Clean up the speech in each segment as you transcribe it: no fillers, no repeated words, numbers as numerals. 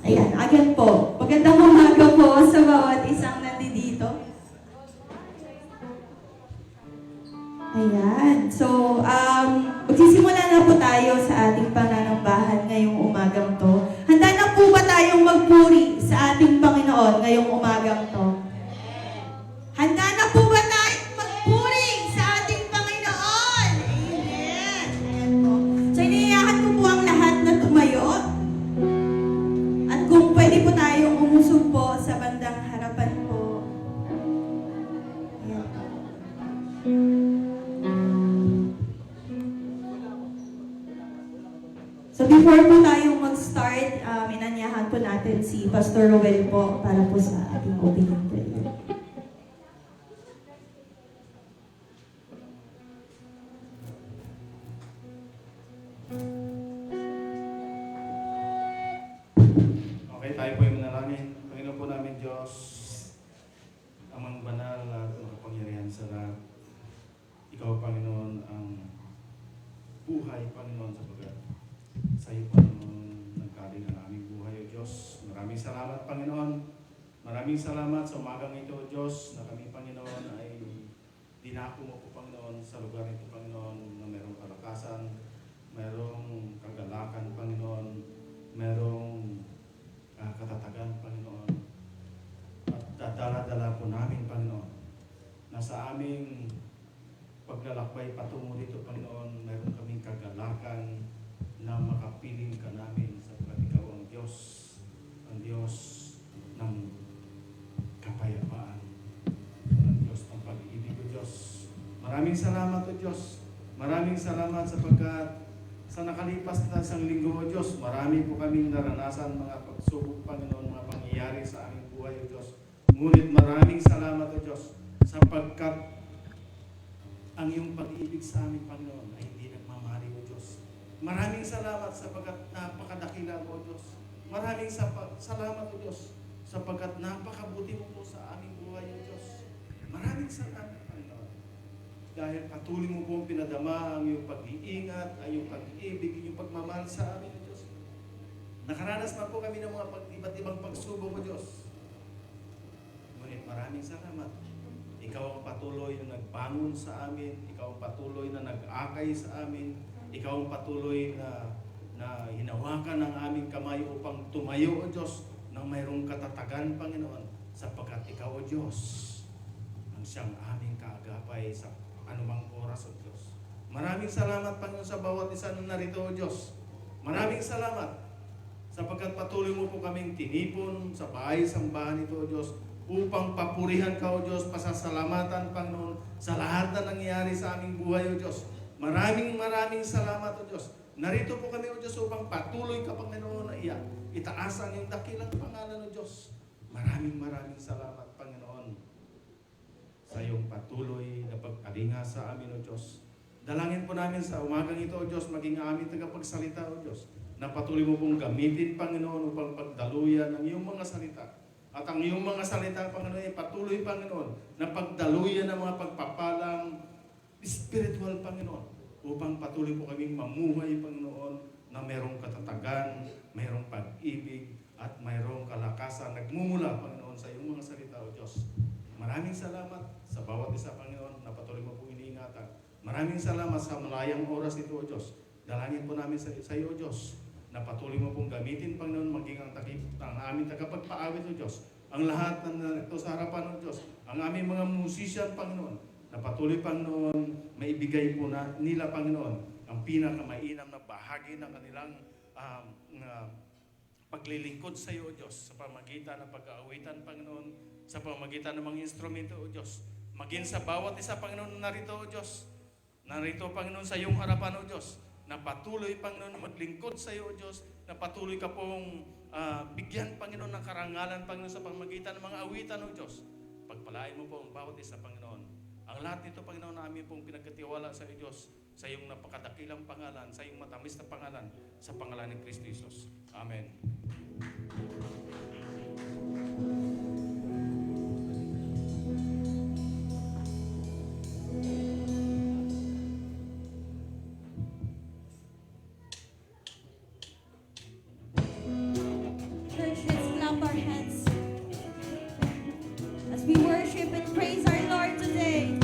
Ayan, again po. Magandang umaga po sa bawat isang nandito. Ayan. So, magsisimula na po tayo sa ating pananambahan ngayong umagang to. Handa na po ba tayong magpuri sa ating Panginoon ngayong umagang to? Handa na po ba tayong magpuri sa ating Panginoon? Amen. Ayan po. So, iniiyakan ko po ang lahat na tumayo. At kung pwede po tayong umusog po sa bandang harapan po. Ayan po. So before po tayong mag-start, inanyahan po natin si Pastor Roel po para po sa ating opening prayer. Okay, tayo po yung manalangin. Panginoon po namin Diyos, amang banal at makapangyarihan sa lahat. Ikaw, Panginoon, ang buhay, Panginoon, sapagat sa iyo, Panginoon, nagkaling ang aming buhay, O Diyos. Maraming salamat, Panginoon. Maraming salamat sa umagang ito, O Diyos, na kami, Panginoon, ay dinako mo po, Panginoon, sa lugar ito, Panginoon, na mayroong kalakasan, mayroong kagalakan, Panginoon, mayroong katatagan, Panginoon. At dadala-dala po namin, Panginoon, na sa aming paglalakbay patungo dito, Panginoon, mayroon kaming kagalakan na makapiling ka namin sapagkat ikaw ang Diyos ng kapayapaan, ang Diyos ng pag-ibig, O Diyos. Maraming salamat, O Diyos. Maraming salamat sapagkat sa nakalipas na isang linggo, O Diyos, marami po kaming naranasan mga pagsubok, Panginoon, mga pangyayari sa aming buhay, O Diyos. Ngunit maraming salamat, O Diyos, sapagkat ang iyong pag-ibig sa aming, Panginoon, ay hindi nagmamahali, O Diyos. Maraming salamat sapagkat napakadakila mo, O Diyos. Maraming salamat, O Diyos, sapagkat napakabuti mo po sa aming buhay, O Diyos. Maraming salamat, Panginoon. Dahil patuloy mo pong pinadama ang iyong pag-iingat, ang iyong pag-ibig, iyong pagmamahal sa amin, O Diyos. Nakaranas na po kami ng mga iba't ibang pagsubok, O Diyos. Ngunit maraming salamat. Ikaw ang patuloy na nagbangon sa amin. Ikaw ang patuloy na nag-akay sa amin. Ikaw ang patuloy na hinawakan ng aming kamay upang tumayo, O Diyos, ng mayroong katatagan, Panginoon, sapagkat Ikaw, O Diyos, ang siyang aming kaagapay sa anumang oras, O Diyos. Maraming salamat, Panginoon, sa bawat isa na narito, O Diyos. Maraming salamat sapagkat patuloy mo po kaming tinipon sa bahay-sambahan ito, O Diyos, upang papurihan ka, O Diyos, pasasalamatan, Panginoon, sa lahat na nangyayari sa aming buhay, O Diyos. Maraming salamat, O Diyos. Narito po kami, O Diyos, upang patuloy ka, Panginoon, na itaas ang iyong dakilang pangalan, O Diyos. Maraming salamat, Panginoon, sa iyong patuloy na pagkalinga sa amin, O Diyos. Dalangin po namin sa umagang ito, O Diyos, maging aming tagapagsalita, O Diyos, na patuloy mo pong gamitin, Panginoon, upang pagdaluyan ng iyong mga salita. At ang iyong mga salita, Panginoon, ay patuloy, Panginoon, na pagdaluyan ng mga pagpapalang spiritual, Panginoon, upang patuloy po kaming mamuhay, Panginoon, na mayroong katatagan, mayroong pag-ibig, at mayroong kalakasan. Nagmumula, Panginoon, sa iyong mga salita, O Diyos. Maraming salamat sa bawat isa, Panginoon, na patuloy mo pong iniingatan. Maraming salamat sa malayang oras ito, O Diyos. Dalangin po namin sa iyo, O Diyos, na patuloy mo pong gamitin, Panginoon, maging ang aming tagapagpaawit, O Diyos. Ang lahat na ito sa harapan, O Diyos. Ang aming mga musician, Panginoon, na patuloy, Panginoon, maibigay po nila, Panginoon, ang pinakamainam na bahagi ng kanilang paglilingkod sa iyo, O Diyos, sa pamagitan ng pag-aawitan, Panginoon, sa pamagitan ng mga instrumento, O Diyos. Maging sa bawat isa, Panginoon, narito, O Diyos. Narito, Panginoon, sa iyong harapan, O Diyos, na patuloy, Panginoon, maglingkod sa iyo, O Diyos, na patuloy ka pong bigyan, Panginoon, ng karangalan, Panginoon, sa pamagitan ng mga awitan, O Diyos. Pagpalain mo po ang bawat isa, Panginoon. Ang lahat nito, Panginoon, namin pong pinagkatiwala sa iyo, Diyos, sa iyong napakadakilang pangalan, sa iyong matamis na pangalan, sa pangalan ni Kristo Jesus. Amen. church, let's clap our hands as we worship and praise our Lord today.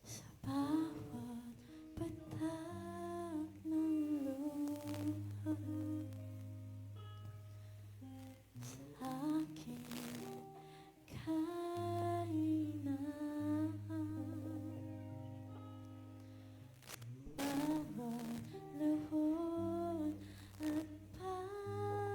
Sa bawat patak ng luha sa aking kahinaan, bawat luhod at paghinga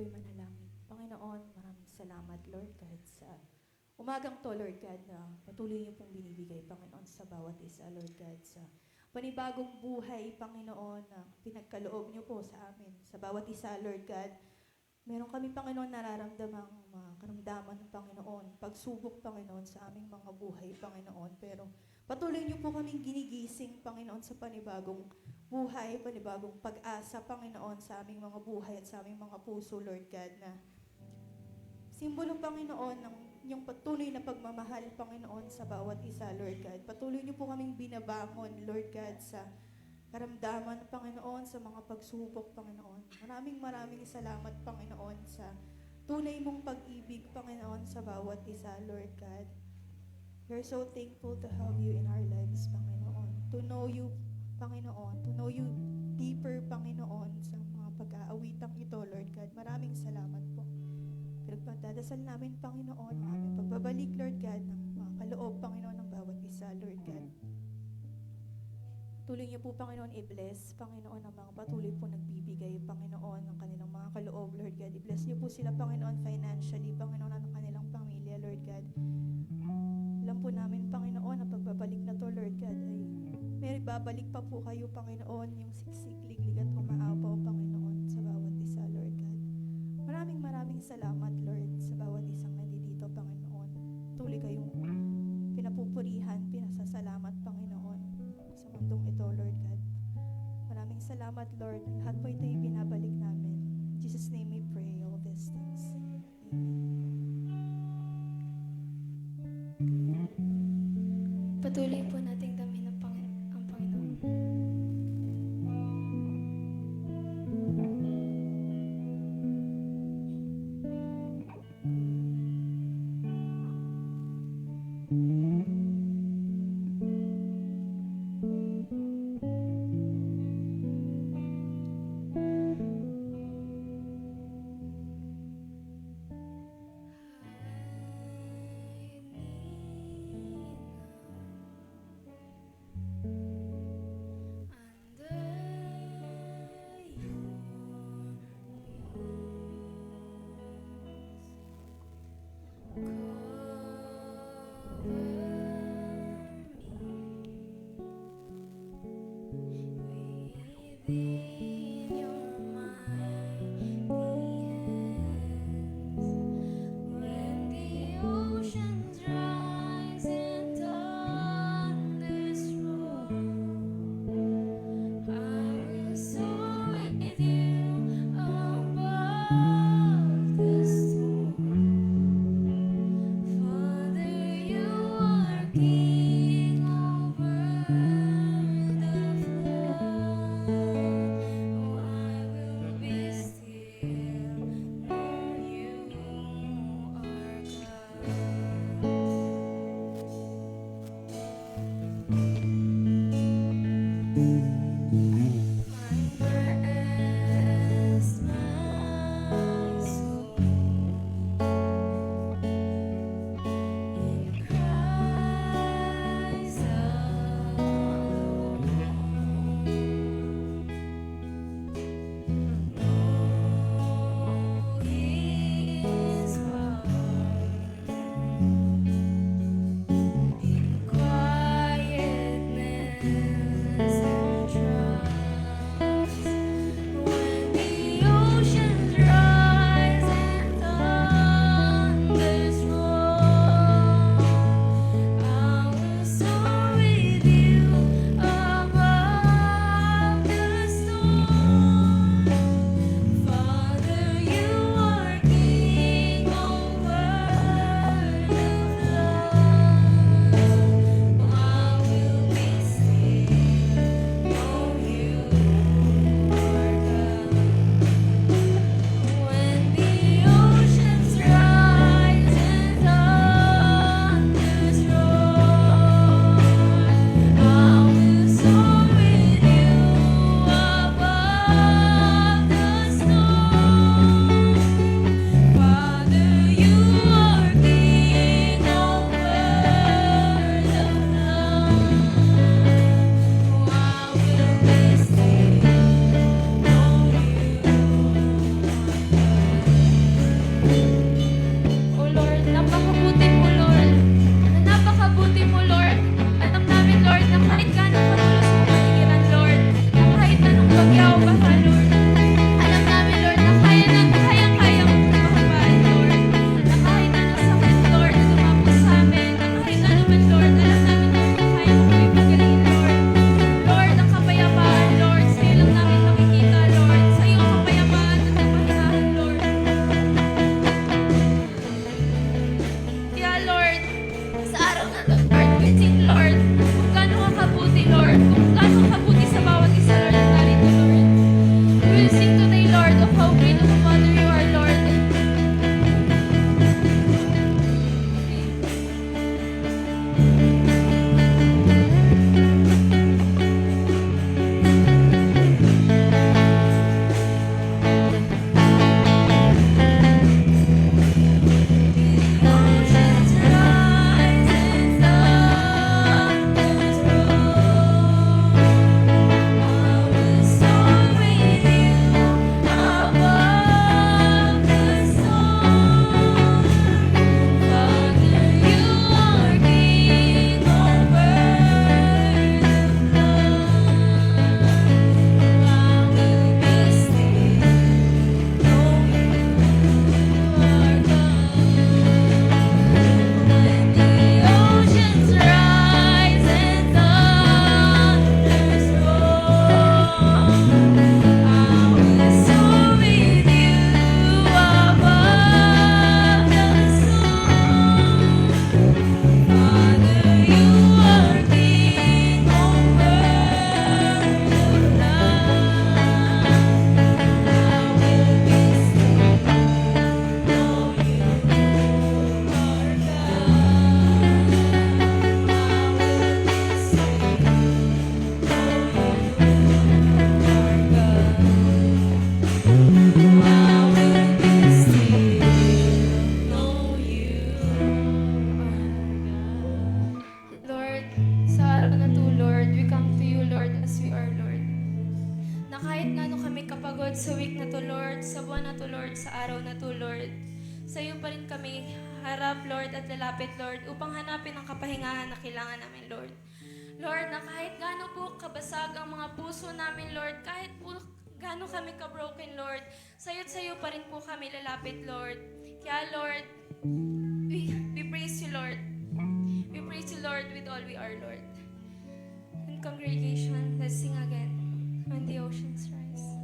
po'y manalangin. Panginoon, maraming salamat, Lord God, sa umagang to, Lord God, na patuloy niyo pong binibigay, Panginoon, sa bawat isa, Lord God, sa panibagong buhay, Panginoon, na pinagkaloob niyo po sa amin, sa bawat isa, Lord God. Meron kami, Panginoon, nararamdamang mga karamdaman ng Panginoon, pagsubok, Panginoon, sa aming mga buhay, Panginoon. Pero patuloy niyo po kaming ginigising, Panginoon, sa panibagong buhay, panibagong pag-asa, Panginoon, sa aming mga buhay at sa aming mga puso, Lord God, na simbolo, Panginoon, ng inyong patuloy na pagmamahal, Panginoon, sa bawat isa, Lord God. Patuloy niyo po kaming binabangon, Lord God, sa karamdaman, Panginoon, sa mga pagsubok, Panginoon. Maraming salamat, Panginoon, sa tunay mong pag-ibig, Panginoon, sa bawat isa, Lord God. We're so thankful to have you in our lives, Panginoon. To know you, Panginoon. To know you deeper, Panginoon, sa mga pag-aawitang ito, Lord God. Maraming salamat po. Pinagpagdadasal namin, Panginoon, ang aming pagbabalik, Lord God, ng mga kaloob, Panginoon, ng bawat isa, Lord God. Tuloy niyo po, Panginoon, i-bless, Panginoon, ang mga patuloy po nagbibigay, Panginoon, ng kanilang mga kaloob, Lord God. I-bless niyo po sila, Panginoon, financially, Panginoon, ng kanilang pamilya, Lord God. Alam po namin, Panginoon, ang pagbabalik na to, Lord God, ay may babalik pa po kayo, Panginoon, yung siksik, liglig at umaapaw, Panginoon, sa bawat isa, Lord God. Maraming salamat, Lord, sa bawat isang nandito, Panginoon. Tuloy kayong pinapupurihan, pinasasalamat, Panginoon, sa mundong ito, Lord God. Maraming salamat, Lord. Lahat po ito'y binabalik namin. In Jesus' name we pray all these things. Amen. Patuloy po nating damin ang Panginoon. Sa iyo pa rin kami harap, Lord, at lalapit, Lord, upang hanapin ang kapahingahan na kailangan namin, Lord. Lord, na kahit gaano po kabasag ang mga puso namin, Lord, kahit po gaano kami ka-broken, Lord, sa iyo pa rin po kami lalapit, Lord. Kaya, Lord, we praise you, Lord. We praise you, Lord, with all we are, Lord. In congregation, let's sing again. When the oceans rise.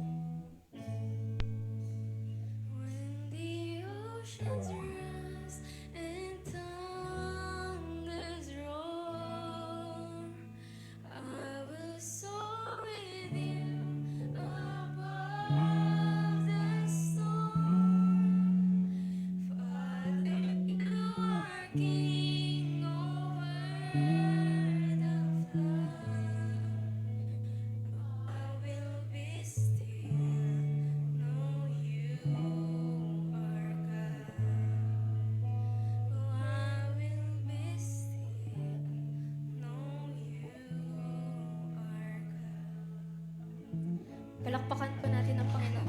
When the oceans rise and thunders roar, I will soar with you above the storm. Father, you are King over the flood. I will be still, know you are God. I will be still, know you are God. Palakpakan po natin ang Panginoon.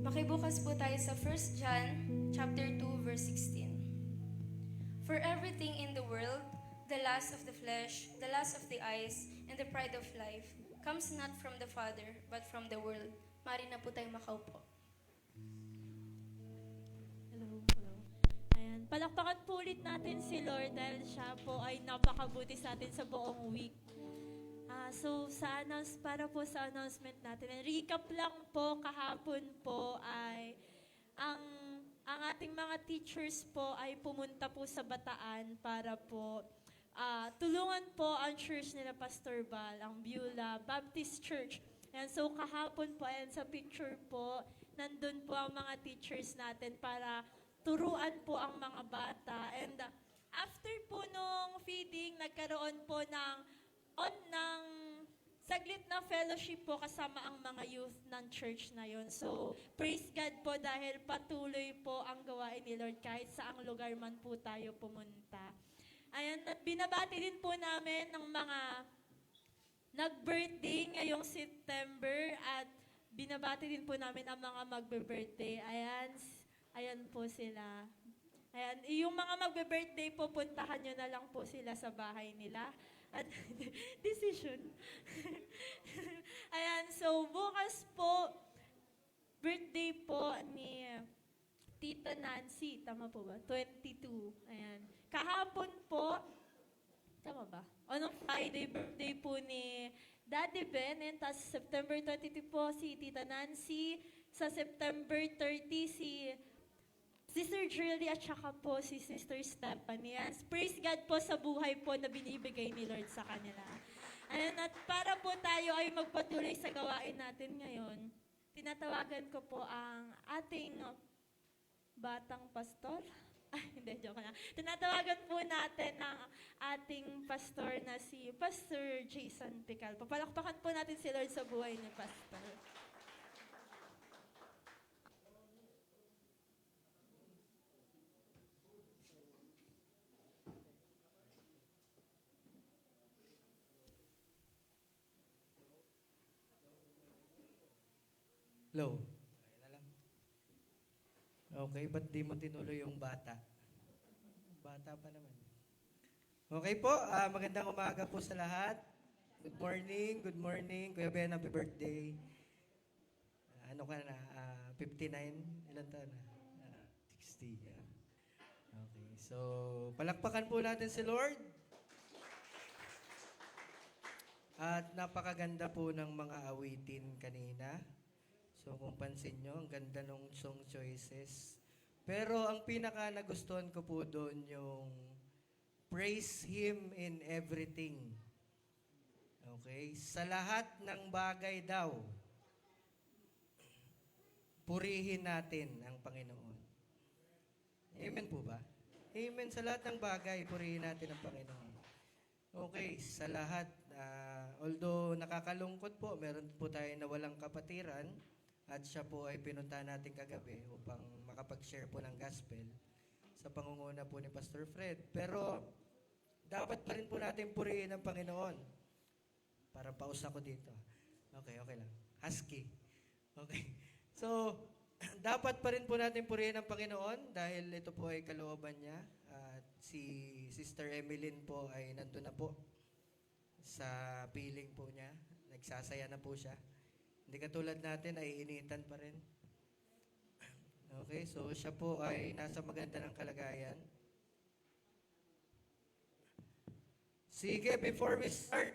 Makibukas po tayo sa 1 John chapter 2 verse 16. For everything in the world, the lust of the flesh, the lust of the eyes, and the pride of life comes not from the Father, but from the world. Mari na po tayo makaupo. Hello, hello. Ayan, palakpakan po ulit natin si Lord dahil siya po ay napakabuti sa atin sa buong week. So, para po sa announcement natin, recap lang po, kahapon po ay ang ating mga teachers po ay pumunta po sa Bataan para po tulungan po ang church nila Pastor Val, ang Beulah Baptist Church. And so kahapon po, ayan sa picture po, nandun po ang mga teachers natin para turuan po ang mga bata. And after po nung feeding, nagkaroon po ng saglit na fellowship po kasama ang mga youth ng church na yon. So, praise God po dahil patuloy po ang gawain ni Lord kahit saang lugar man po tayo pumunta. Ayan, at binabati din po namin ng mga nag-birthday ngayong September at binabati din po namin ang mga magbe-birthday. Ayan po sila. Ayan, yung mga magbe-birthday po, puntahan nyo na lang po sila sa bahay nila. At decision. Ayan, so bukas po, birthday po ni Tita Nancy. Tama po ba? 22. Ayan. Kahapon po, tama ba? On Friday, birthday po ni Daddy Ben. And tas September 22 po si Tita Nancy. Sa September 30 si Sister Julie at saka po si Sister Stephanie. Praise God po sa buhay po na binibigay ni Lord sa kanila. At para po tayo ay magpatuloy sa gawain natin ngayon, tinatawagan ko po ang ating batang pastor. Hindi, joke na. Tinatawagan po natin ang ating pastor na si Pastor Jason Pical. Papalakpakan po natin si Lord sa buhay ni Pastor. Hello. Okay na lang. Okay, ba't di mo tinuloy yung bata? Bata pa naman. Okay po, magandang umaga po sa lahat. Good morning. Kuya Ben, happy birthday. Ano ka na? 59? Ilan taon na? 60. Yeah. Okay, so palakpakan po natin si Lord. At napakaganda po ng mga awitin kanina. So kung pansin nyo, ang ganda ng song choices. Pero ang pinaka nagustuhan ko po doon yung praise Him in everything. Okay? Sa lahat ng bagay daw, purihin natin ang Panginoon. Amen po ba? Amen. Sa lahat ng bagay, purihin natin ang Panginoon. Okay, sa lahat, although nakakalungkot po, meron po tayo na walang kapatiran, at siya po ay pinunta natin kagabi upang makapag-share po ng gospel sa pangunguna po ni Pastor Fred. Pero dapat pa rin po natin purihin ang Panginoon. Para paus ako dito. Okay, okay lang. Husky. Okay. So, dapat pa rin po natin purihin ang Panginoon dahil ito po ay kalooban niya. At si Sister Emeline po ay nandun na po sa piling po niya. Nagsasaya na po siya. Hindi katulad natin ay initan pa rin. Okay, so siya po ay nasa maganda ng kalagayan. Sige, before we start,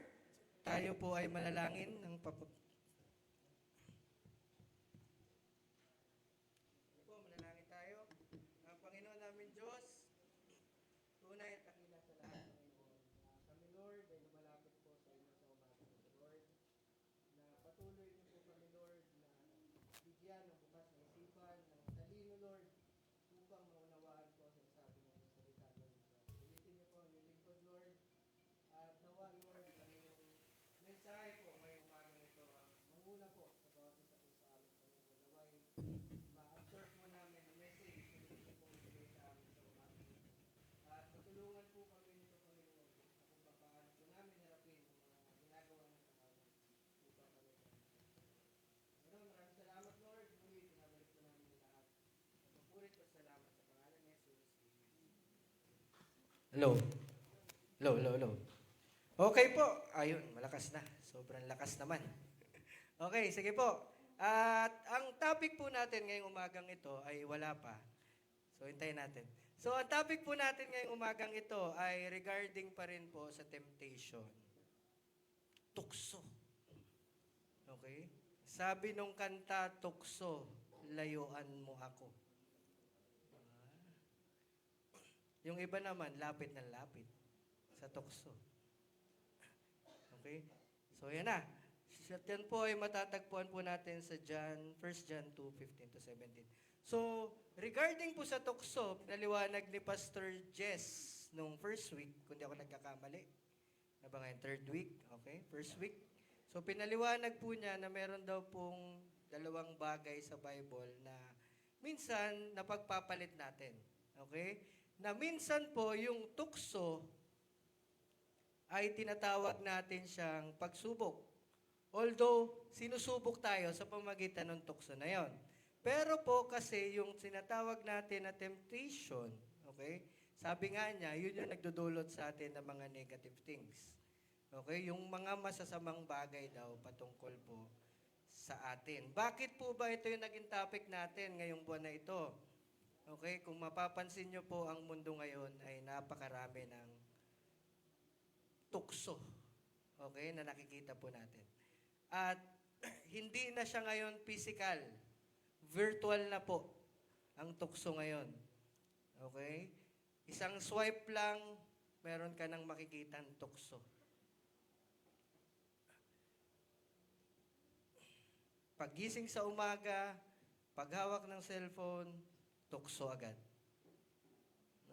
tayo po ay manalangin ng manalangin tayo. Ang Panginoon namin Diyos, tunay at dakila sa lahat ng Panginoon. Kami Lord, ay lumalapit po sa inyo sa umaga po, Lord, na patuloy niyo po kami Lord, na bigyan ng bukas na isipan, ng talino Lord, upang maunawaan po sa sabi ng salita Lord. Ulitin niyo po ang inyong lingkod Lord, at nawa Lord, ang inyong mensahe po ngayong umaga nito, manguna po sa bawat isa po sa amin, Panginoon. Naway, ma-absorb mo namin ang message na hindi po ibigay sa amin sa umaga. At matulungan po kami nito, Panginoon, kung paano po namin harapin ang mga ginagawa ng tao upang kami. Panginoon, maraming salamat, Lord. Muli, pinabalik po namin ang lahat. Magpurit at salamat sa pangalan ni Jesus. Hello. Hello, hello, hello. Okay po. Ayun, malakas na. Sobrang lakas naman. Okay, sige po. At ang topic po natin ngayong umagang ito ay wala pa. So, hintayin natin. So, ang topic po natin ngayong umagang ito ay regarding pa rin po sa temptation. Tukso. Okay? Sabi nung kanta, tukso, layuan mo ako. Yung iba naman, lapit na lapit sa tukso. Okay? So, yan na. Yan po ay matatagpuan po natin sa 1 John 2:15 to 17. So, regarding po sa tukso, pinaliwanag ni Pastor Jess nung first week, kung di ako nagkakamali, na ba ngayon, third week, okay? First week. So, pinaliwanag po niya na meron daw pong dalawang bagay sa Bible na minsan napagpapalit natin. Okay? Na minsan po yung tukso ay tinatawag natin siyang pagsubok. Although, sinusubok tayo sa pamagitan ng tukso na yon. Pero po kasi yung sinatawag natin na temptation, okay? Sabi nga niya, yun yung nagdudulot sa atin ng mga negative things. Okay? Yung mga masasamang bagay daw patungkol po sa atin. Bakit po ba ito yung naging topic natin ngayong buwan na ito? Okay? Kung mapapansin nyo po, ang mundo ngayon ay napakarami ng tukso. Okay? Na nakikita po natin. At hindi na siya ngayon physical. Virtual na po ang tukso ngayon. Okay? Isang swipe lang, meron ka nang makikitang tukso. Paggising sa umaga, paghawak ng cellphone, tukso agad.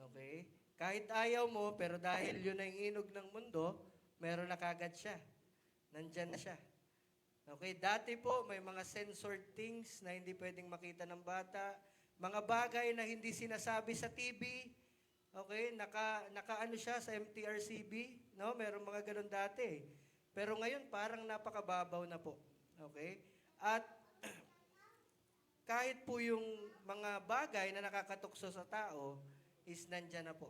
Okay? Kahit ayaw mo, pero dahil yun ang inog ng mundo, meron na kagad siya. Nandyan na siya. Okay? Dati po, may mga censored things na hindi pwedeng makita ng bata. Mga bagay na hindi sinasabi sa TV. Okay? Naka-ano siya sa MTRCB. No? Meron mga ganun dati. Pero ngayon, parang napakababaw na po. Okay? At kahit po yung mga bagay na nakakatukso sa tao is nandyan na po.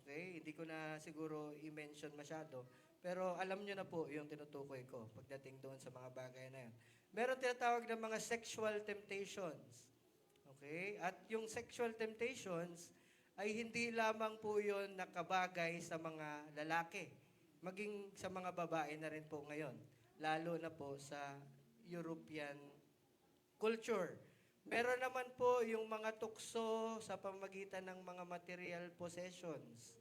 Okay? Hindi ko na siguro i-mention masyado. Pero alam nyo na po yung tinutukoy ko pagdating doon sa mga bagay na yun. Meron tinatawag na mga sexual temptations. Okay? At yung sexual temptations ay hindi lamang po yun nakabagay sa mga lalaki. Maging sa mga babae na rin po ngayon. Lalo na po sa European culture. Meron naman po yung mga tukso sa pamagitan ng mga material possessions.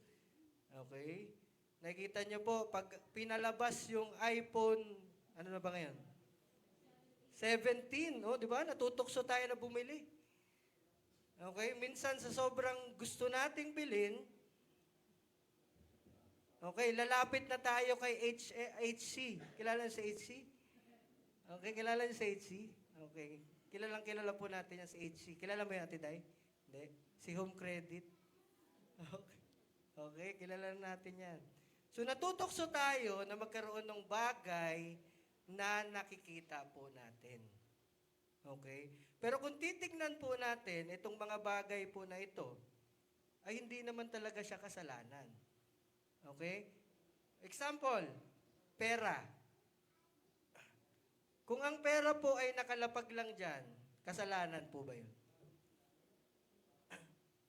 Okay? Nakikita nyo po, pag pinalabas yung iPhone, ano na ba ngayon? 17, oh, di ba? Natutukso tayo na bumili. Okay? Minsan sa sobrang gusto nating bilhin, okay, lalapit na tayo kay HC. Kilala niyo sa HC? Okay, kilala niyo sa HC? Okay. Kilala po natin yan sa HC. Kilala mo yan, Ate Day? Hindi. Si Home Credit. Okay. Okay, kilala natin yan. So natutokso tayo na magkaroon ng bagay na nakikita po natin. Okay? Pero kung titignan po natin, itong mga bagay po na ito, ay hindi naman talaga siya kasalanan. Okay? Example, pera. Kung ang pera po ay nakalapag lang dyan, kasalanan po ba yun?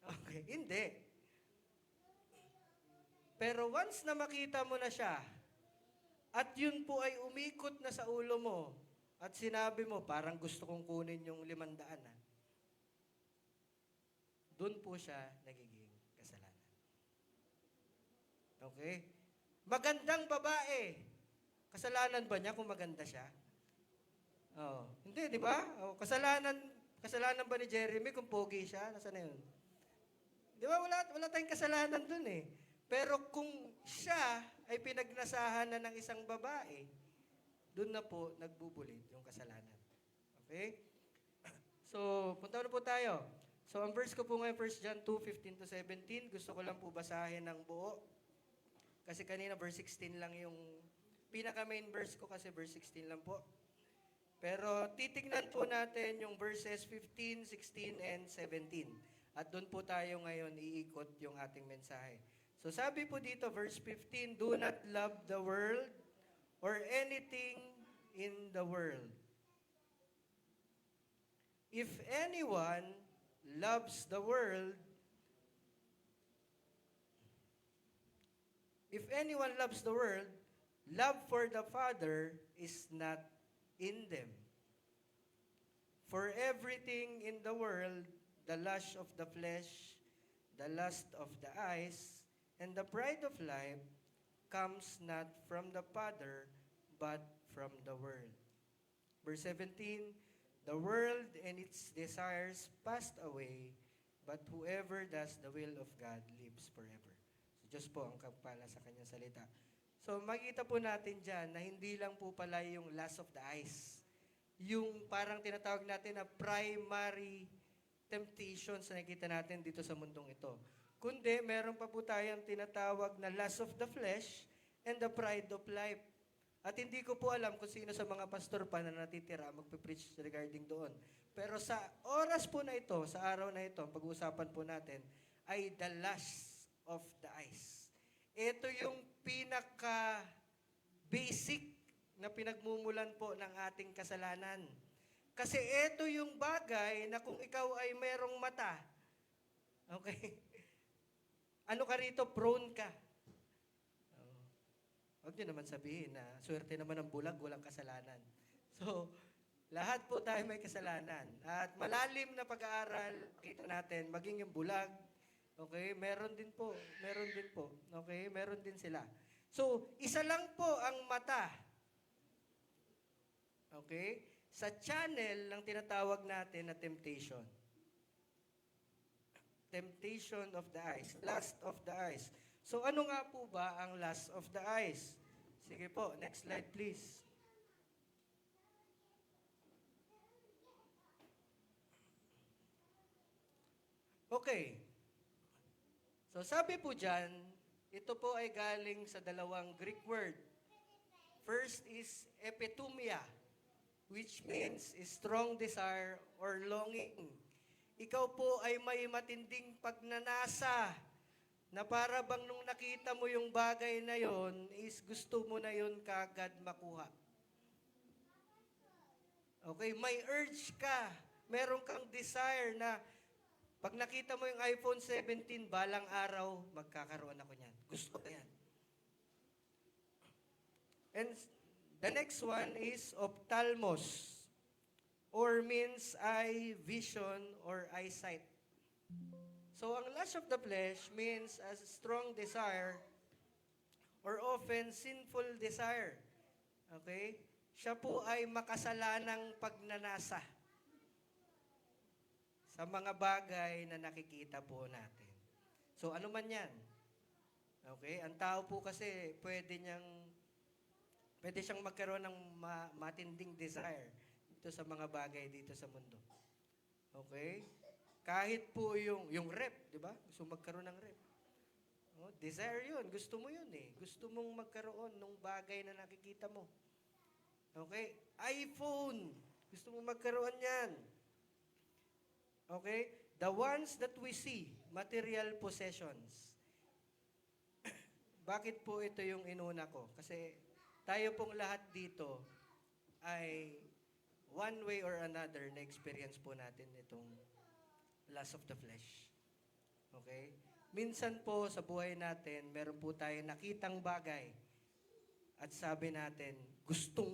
Okay, hindi. Pero once na makita mo na siya, at yun po ay umikot na sa ulo mo, at sinabi mo, parang gusto kong kunin yung 500 na, doon po siya nagiging kasalanan. Okay? Magandang babae. Kasalanan ba niya kung maganda siya? Oh, hindi, di ba? Oh, kasalanan ba ni Jeremy kung pogi siya? Nasaan na yun? Di ba? Wala tayong kasalanan dun eh. Pero kung siya ay pinagnasahan na ng isang babae, dun na po nagbubulit yung kasalanan. Okay? So, punta na po tayo. So, ang verse ko po ngayon, 1 John 2:15-17, gusto ko lang po basahin ng buo. Kasi kanina, verse 16 lang yung pinaka-main verse ko kasi verse 16 lang po. Pero titignan po natin yung verses 15, 16, and 17. At doon po tayo ngayon iikot yung ating mensahe. So sabi po dito, verse 15, do not love the world or anything in the world. If anyone loves the world, love for the Father is not in them. For everything in the world, the lust of the flesh, the lust of the eyes, and the pride of life comes not from the Father, but from the world. Verse 17, the world and its desires passed away, but whoever does the will of God lives forever. So Diyos po ang kapala sa kanyang salita. So makita po natin dyan na hindi lang po pala yung lust of the eyes. Yung parang tinatawag natin na primary temptations na nakita natin dito sa mundong ito. Kundi meron pa po tayong tinatawag na lust of the flesh and the pride of life. At hindi ko po alam kung sino sa mga pastor pa na natitira magpipreach regarding doon. Pero sa oras po na ito, sa araw na ito, pag-uusapan po natin, ay the lust of the eyes. Ito yung pinaka-basic na pinagmumulan po ng ating kasalanan. Kasi ito yung bagay na kung ikaw ay merong mata, okay, ano ka rito, prone ka. Huwag niyo naman sabihin na swerte naman ng bulag, walang kasalanan. So, lahat po tayo may kasalanan. At malalim na pag-aaral, kita natin, maging yung bulag, okay, meron din po. Okay, meron din sila. So, isa lang po ang mata. Okay? Sa channel ng tinatawag natin na temptation. Temptation of the eyes. Lust of the eyes. So, ano nga po ba ang lust of the eyes? Sige po, next slide please. Okay. So, sabi po dyan, ito po ay galing sa dalawang Greek word. First is epitumia, which means strong desire or longing. Ikaw po ay may matinding pagnanasa na para bang nung nakita mo yung bagay na yon is gusto mo na yon kagad makuha. Okay, may urge ka. Meron kang desire na pag nakita mo yung iPhone 17, balang araw, magkakaroon ako niyan. Gusto ko yan. And the next one is ophthalmos, or means eye vision or eyesight. So, ang lust of the flesh means a strong desire or often sinful desire. Okay? Siya po ay makasalanang pagnanasa sa mga bagay na nakikita po natin. So, ano man yan? Okay? Ang tao po kasi pwede siyang magkaroon ng matinding desire dito sa mga bagay dito sa mundo. Okay? Kahit po yung rep, di ba? Gusto magkaroon ng rep. Oh, desire yun. Gusto mo yun eh. Gusto mong magkaroon ng bagay na nakikita mo. Okay? iPhone. Gusto mong magkaroon yan. Okay? The ones that we see, material possessions. Bakit po ito yung inuna ko? Kasi tayo pong lahat dito ay one way or another na experience po natin itong lust of the flesh. Okay? Minsan po sa buhay natin, meron po tayong nakitang bagay at sabi natin, gusto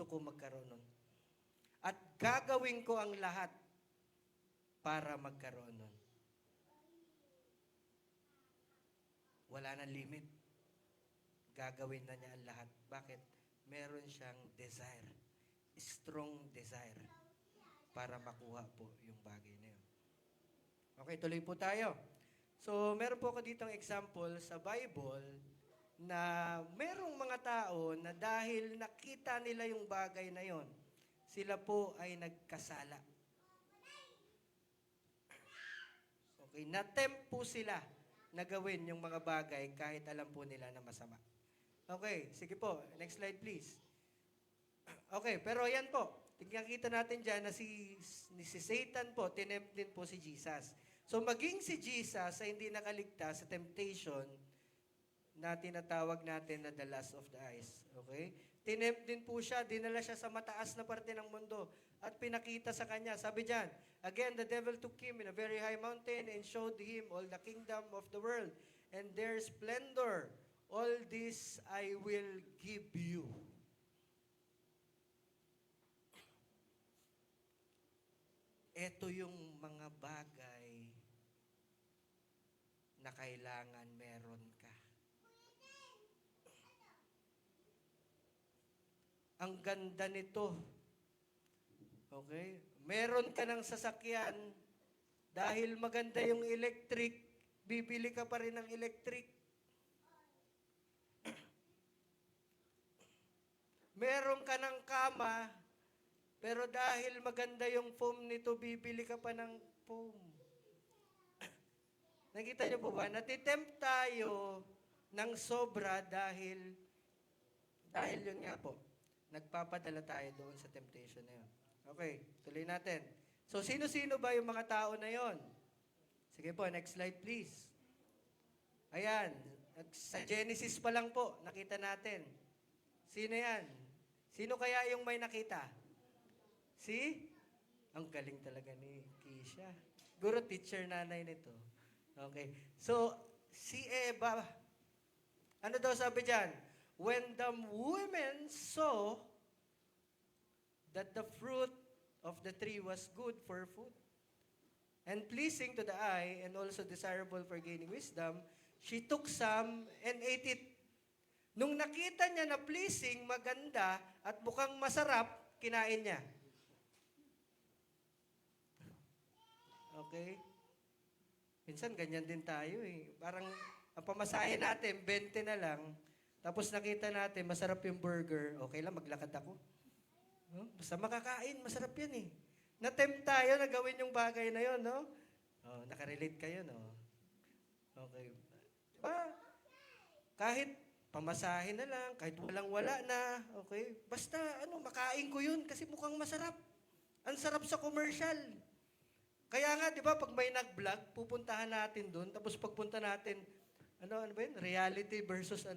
ko magkaroon nun. At gagawin ko ang lahat para magkaroon nun. Wala nang limit. Gagawin na niya ang lahat. Bakit? Meron siyang desire. Strong desire para makuha po yung bagay na yun. Okay, tuloy po tayo. So, meron po ako ditong example sa Bible na merong mga tao na dahil nakita nila yung bagay na yon, sila po ay nagkasala. Okay, na-tempt po sila na gawin yung mga bagay kahit alam po nila na masama. Okay, sige po. Next slide please. Okay, pero yan po. Tingnan kita natin dyan na si Satan po, tinempt din po si Jesus. So maging si Jesus ay hindi nakaligtas sa temptation na tinatawag natin na the lust of the eyes. Okay? Tinempt din po siya, dinala siya sa mataas na parte ng mundo at pinakita sa kanya. Sabi dyan, again, the devil took him in a very high mountain and showed him all the kingdom of the world and their splendor. All this I will give you. Ito yung mga bagay na kailangan meron ka. Ang ganda nito. Okay? Meron ka ng sasakyan, dahil maganda yung electric, bibili ka pa rin ng electric. Meron ka ng kama, pero dahil maganda yung foam nito, bibili ka pa ng foam. Nakita niyo po ba? Natitempt tayo ng sobra dahil yun nga po. Nagpapadala tayo doon sa temptation na yun. Okay, tuloy natin. So, sino-sino ba yung mga tao na yon? Sige po, next slide please. Ayan, sa Genesis pa lang po, nakita natin. Sino yan? Sino kaya yung may nakita? Ang galing talaga ni Keisha. Guro teacher nanay nito. Okay. So, si Eva, ano daw sabi dyan? When the women saw that the fruit of the tree was good for food and pleasing to the eye and also desirable for gaining wisdom, she took some and ate it. Nung nakita niya na pleasing, maganda, at mukhang masarap, kinain niya. Okay? Minsan, ganyan din tayo eh. Parang, ang pamasahe natin, 20 na lang, tapos nakita natin, masarap yung burger, okay lang, maglakad ako. No? Basta makakain, masarap yan eh. Na-tempt tayo na gawin yung bagay na yon, no? Oh, nakarelate kayo, no? Okay. Diba? Kahit pamasahe na lang, kahit walang-wala na, okay? Basta, makain ko yun kasi mukhang masarap. Ang sarap sa commercial. Kaya nga, di ba, pag may nag-vlog, pupuntahan natin doon, tapos pagpunta natin, ano ba yun? Reality versus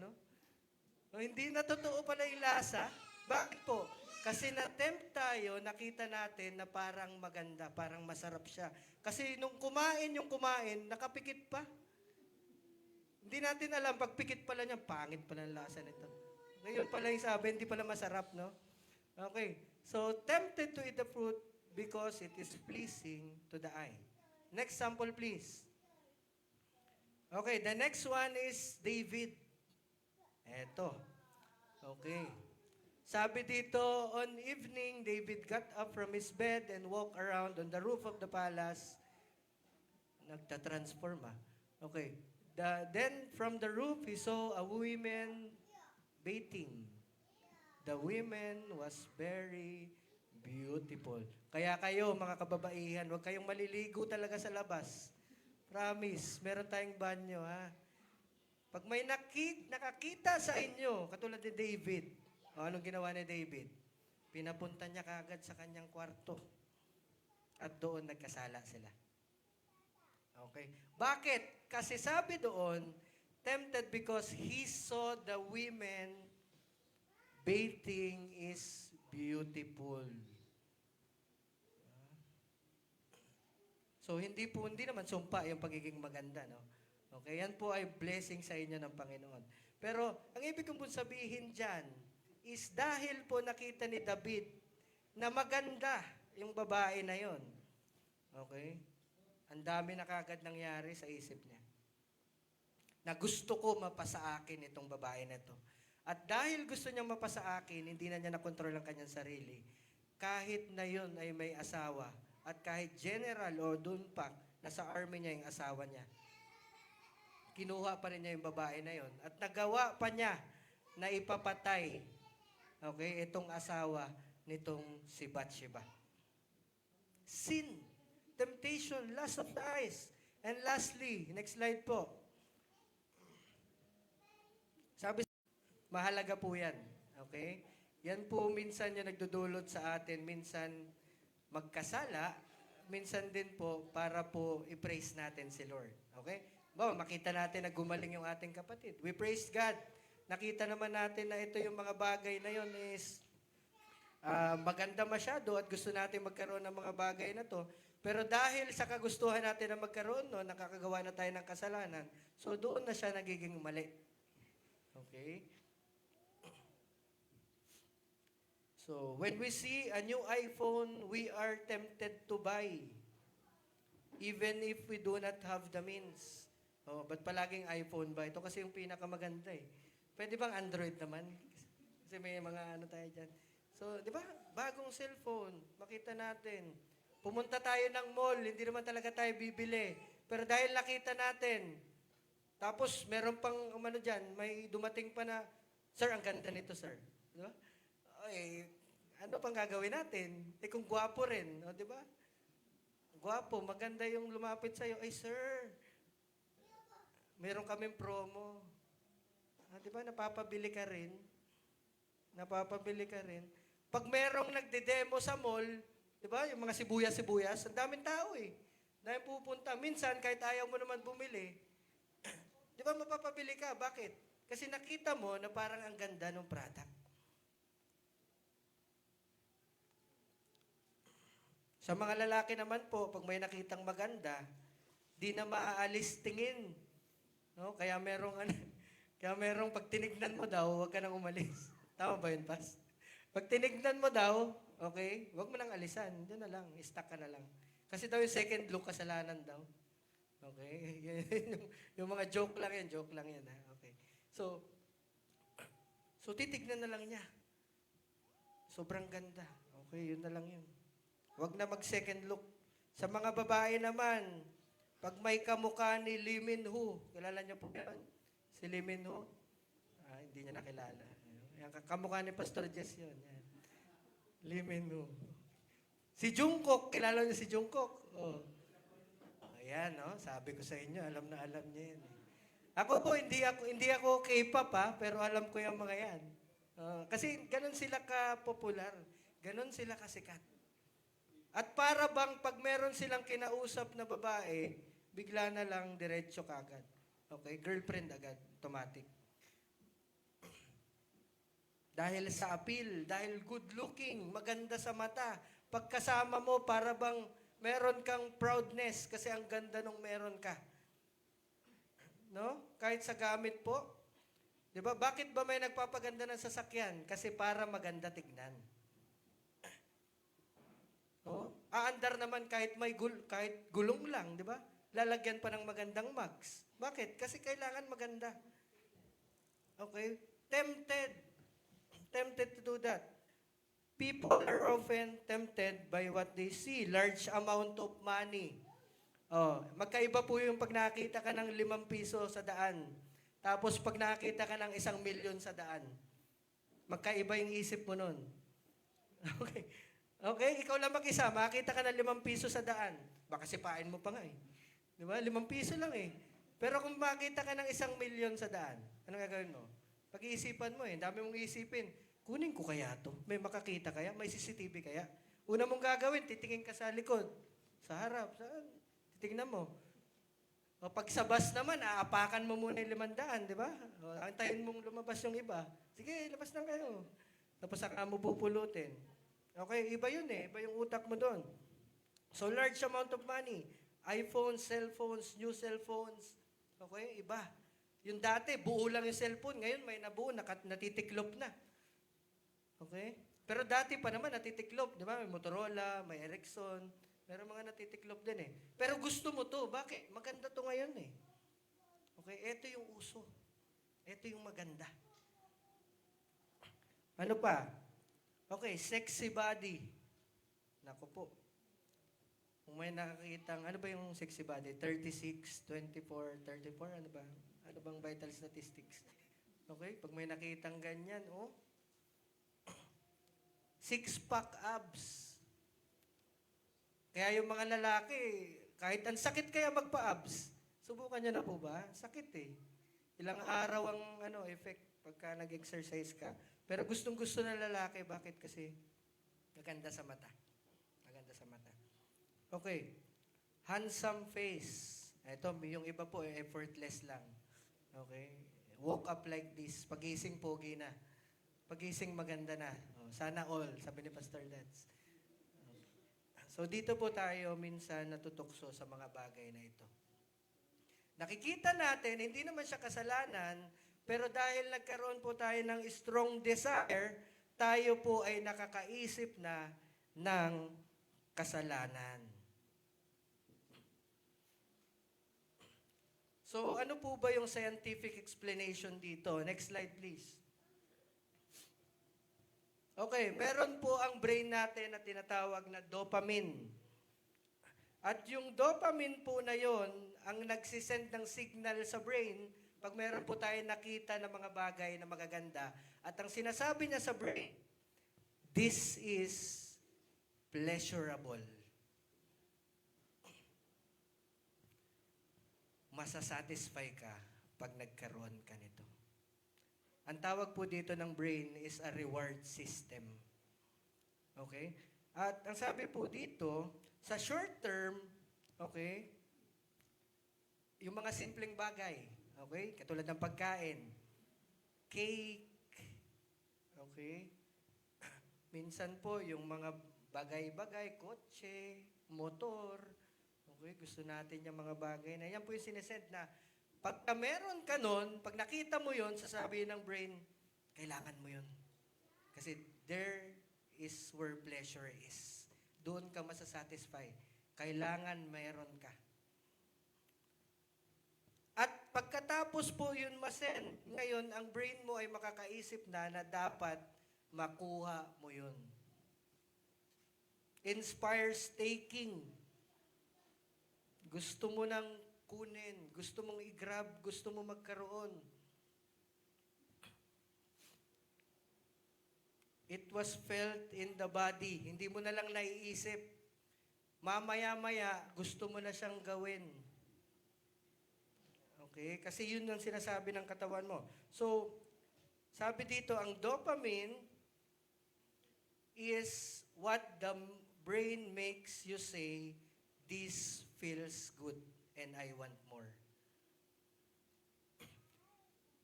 hindi na totoo pala yung lasa. Bakit po? Kasi na-tempt tayo, nakita natin na parang maganda, parang masarap siya. Kasi nung kumain, nakapikit pa. Hindi natin alam, pag pikit pala niya, pangit pala ang lasa nito. Ngayon pala yung sabi, hindi pala masarap, no? Okay. So, tempted to eat the fruit because it is pleasing to the eye. Next sample, please. Okay, the next one is David. Eto. Okay. Sabi dito, on evening, David got up from his bed and walked around on the roof of the palace. Nagtatransform Okay. Then from the roof, he saw a woman bathing. The woman was very beautiful. Kaya kayo, mga kababaihan, huwag kayong maliligo talaga sa labas. Promise, meron tayong banyo, ha? Pag may nakakita sa inyo, katulad ni David, anong ginawa ni David? Pinapunta niya kaagad sa kanyang kwarto. At doon nagkasala sila. Okay? Bakit? Kasi sabi doon, tempted because he saw the women bathing is beautiful. So, hindi naman sumpa yung pagiging maganda, no? Okay, yan po ay blessing sa inyo ng Panginoon. Pero, ang ibig kong sabihin dyan, is dahil po nakita ni David na maganda yung babae na yon. Okay? Ang dami na kagad nangyari sa isip niya. Na gusto ko mapasa akin itong babae na to. At dahil gusto niyang mapasa akin, hindi na niya nakontrol ang kanyang sarili. Kahit na yon ay may asawa, at kahit general o dun pa, nasa army niya yung asawa niya, kinuha pa rin niya yung babae na yon. At nagawa pa niya na ipapatay, okay, itong asawa nitong si Bathsheba. Sin, temptation, lust of the eyes. And lastly, next slide po. Sabi, mahalaga po yan. Okay? Yan po minsan yung nagdudulot sa atin. Minsan magkasala, minsan din po para po i-praise natin si Lord. Okay? Makita natin na gumaling yung ating kapatid. We praise God. Nakita naman natin na ito yung mga bagay na yon is maganda masyado at gusto natin magkaroon ng mga bagay na to. Pero dahil sa kagustuhan natin na magkaroon no, nakakagawa na tayo ng kasalanan, so doon na siya nagiging mali. Okay? So, when we see a new iPhone, we are tempted to buy. Even if we do not have the means. Ba't palaging iPhone ba? Ito kasi yung pinakamaganda eh. Pwede bang Android naman? Kasi may mga ano tayo dyan. So, di ba? Bagong cellphone. Makita natin. Pumunta tayo ng mall. Hindi naman talaga tayo bibili. Pero dahil nakita natin, tapos meron pang umano dyan, may dumating pa na, sir, ang ganda nito, sir. Di ba? Ano pang gagawin natin? Kung gwapo rin, di ba? Gwapo, maganda yung lumapit sa'yo. Ay, sir, meron kaming promo. Di ba? Napapabili ka rin. Napapabili ka rin. Pag merong nagde-demo sa mall, di ba? Yung mga sibuyas, ang daming tao eh. Dahil pupunta. Minsan, kahit ayaw mo naman bumili, di ba mapapabili ka? Bakit? Kasi nakita mo na parang ang ganda ng product. Sa mga lalaki naman po, pag may nakitang maganda, di na maaalis tingin. No? Kaya merong pag tinignan mo daw, huwag ka nang umalis. Tama ba yun, Pas? Pag tinignan mo daw, okay, huwag mo nang alisan. Doon na lang, stuck ka na lang. Kasi daw yung second look, kasalanan daw. Okay? yung mga joke lang yan. Ha? Okay. So titignan na lang niya. Sobrang ganda. Okay, yun na lang yun. Huwag na mag-second look. Sa mga babae naman, pag may kamukha ni Lee Min Ho, kilala niyo po yan? Si Lee Min Ho? Hindi niya nakilala. Yan, kamukha ni Pastor Jess yun. Yan. Lee Min Ho. Si Jungkook, kilala niyo si Jungkook? Oh. Ayan, no? Sabi ko sa inyo, alam na alam niya yan. Ako po, hindi ako K-pop pero alam ko yung mga yan. Kasi ganun sila ka-popular. Ganun sila kasikat. At para bang pag meron silang kinausap na babae, bigla na lang diretso kagad. Okay? Girlfriend agad. Automatic. Dahil sa appeal, dahil good looking, maganda sa mata. Pagkasama mo, para bang meron kang proudness kasi ang ganda nung meron ka. No? Kahit sa gamit po. Di ba? Bakit ba may nagpapaganda ng sasakyan? Kasi para maganda tignan. Aandar naman kahit kahit gulong lang, di ba? Lalagyan pa ng magandang mags. Bakit? Kasi kailangan maganda. Okay? Tempted to do that. People are often tempted by what they see. Large amount of money. Magkaiba po yung pag nakita ka ng 5 piso sa daan. Tapos pag nakita ka ng 1 milyon sa daan. Magkaiba yung isip mo nun. Okay? Okay, ikaw lang mag-isa, makita ka ng 5 piso sa daan. Baka sipain mo pa nga eh. Di ba? 5 piso lang eh. Pero kung makita ka ng 1,000,000 sa daan, anong gagawin mo? Pag-iisipan mo eh, dami mong iisipin. Kunin ko kaya to? May makakita kaya? May CCTV kaya? Una mong gagawin, titingin ka sa likod, sa harap, saan? Titingnan mo. O pag sa bus naman, aapakan mo muna yung 500, di ba? O, antayin mong lumabas yung iba. Sige, labas na kayo. Tapos saka mo pupulutin. Okay, iba yun eh. Iba yung utak mo doon. So, large amount of money. iPhones, cellphones, new cellphones. Okay, iba. Yung dati, buo lang yung cellphone. Ngayon, may nabuo, natitiklop na. Okay? Pero dati pa naman, natitiklop. Di ba? May Motorola, may Ericsson. Meron mga natitiklop din eh. Pero gusto mo to. Bakit? Maganda to ngayon eh. Okay? Ito yung uso. Ito yung maganda. Ano pa? Okay, sexy body. Naku po. Kung may nakakitang, ano ba yung sexy body? 36, 24, 34, ano ba? Ano bang vital statistics? Okay, pag may nakitang ganyan, oh. 6-pack abs. Kaya yung mga lalaki, kahit ang sakit kaya magpa-abs, subukan nyo na po ba? Sakit eh. Ilang araw ang effect pagka nag-exercise ka. Pero gustong-gusto ng lalaki, bakit? Kasi maganda sa mata. Maganda sa mata. Okay. Handsome face. Ito, yung iba po, effortless lang. Okay. Walk up like this. Pagising, pogi na. Pagising, maganda na. Oh, sana all, sabi ni Pastor Dance. So, dito po tayo minsan natutukso sa mga bagay na ito. Nakikita natin, hindi naman siya kasalanan, pero dahil nagkaroon po tayo ng strong desire, tayo po ay nakakaisip na ng kasalanan. So, ano po ba yung scientific explanation dito? Next slide, please. Okay, meron po ang brain natin na tinatawag na dopamine. At yung dopamine po na yon ang nagsisend ng signal sa brain pag meron po tayo nakita ng mga bagay na magaganda. At ang sinasabi niya sa brain, this is pleasurable. Masasatisfy ka pag nagkaroon ka nito. Ang tawag po dito ng brain is a reward system. Okay? At ang sabi po dito, sa short term, okay, yung mga simpleng bagay, okay, katulad ng pagkain, cake, okay, minsan po yung mga bagay-bagay, kotse, motor, okay, gusto natin yung mga bagay na yan po yung sinesend na pagka meron ka nun, pag nakita mo yun, sasabihin ng brain, kailangan mo yun. Kasi there is where pleasure is. Doon ka masasatisfy. Kailangan meron ka. At pagkatapos po yun masend, ngayon ang brain mo ay makakaisip na dapat makuha mo yun. Inspires taking. Gusto mo nang kunin, gusto mong i-grab, gusto mo magkaroon. It was felt in the body. Hindi mo na lang naiisip. Mamaya-maya, gusto mo na siyang gawin. Okay? Kasi yun ang sinasabi ng katawan mo. So, sabi dito, ang dopamine is what the brain makes you say, this feels good and I want more.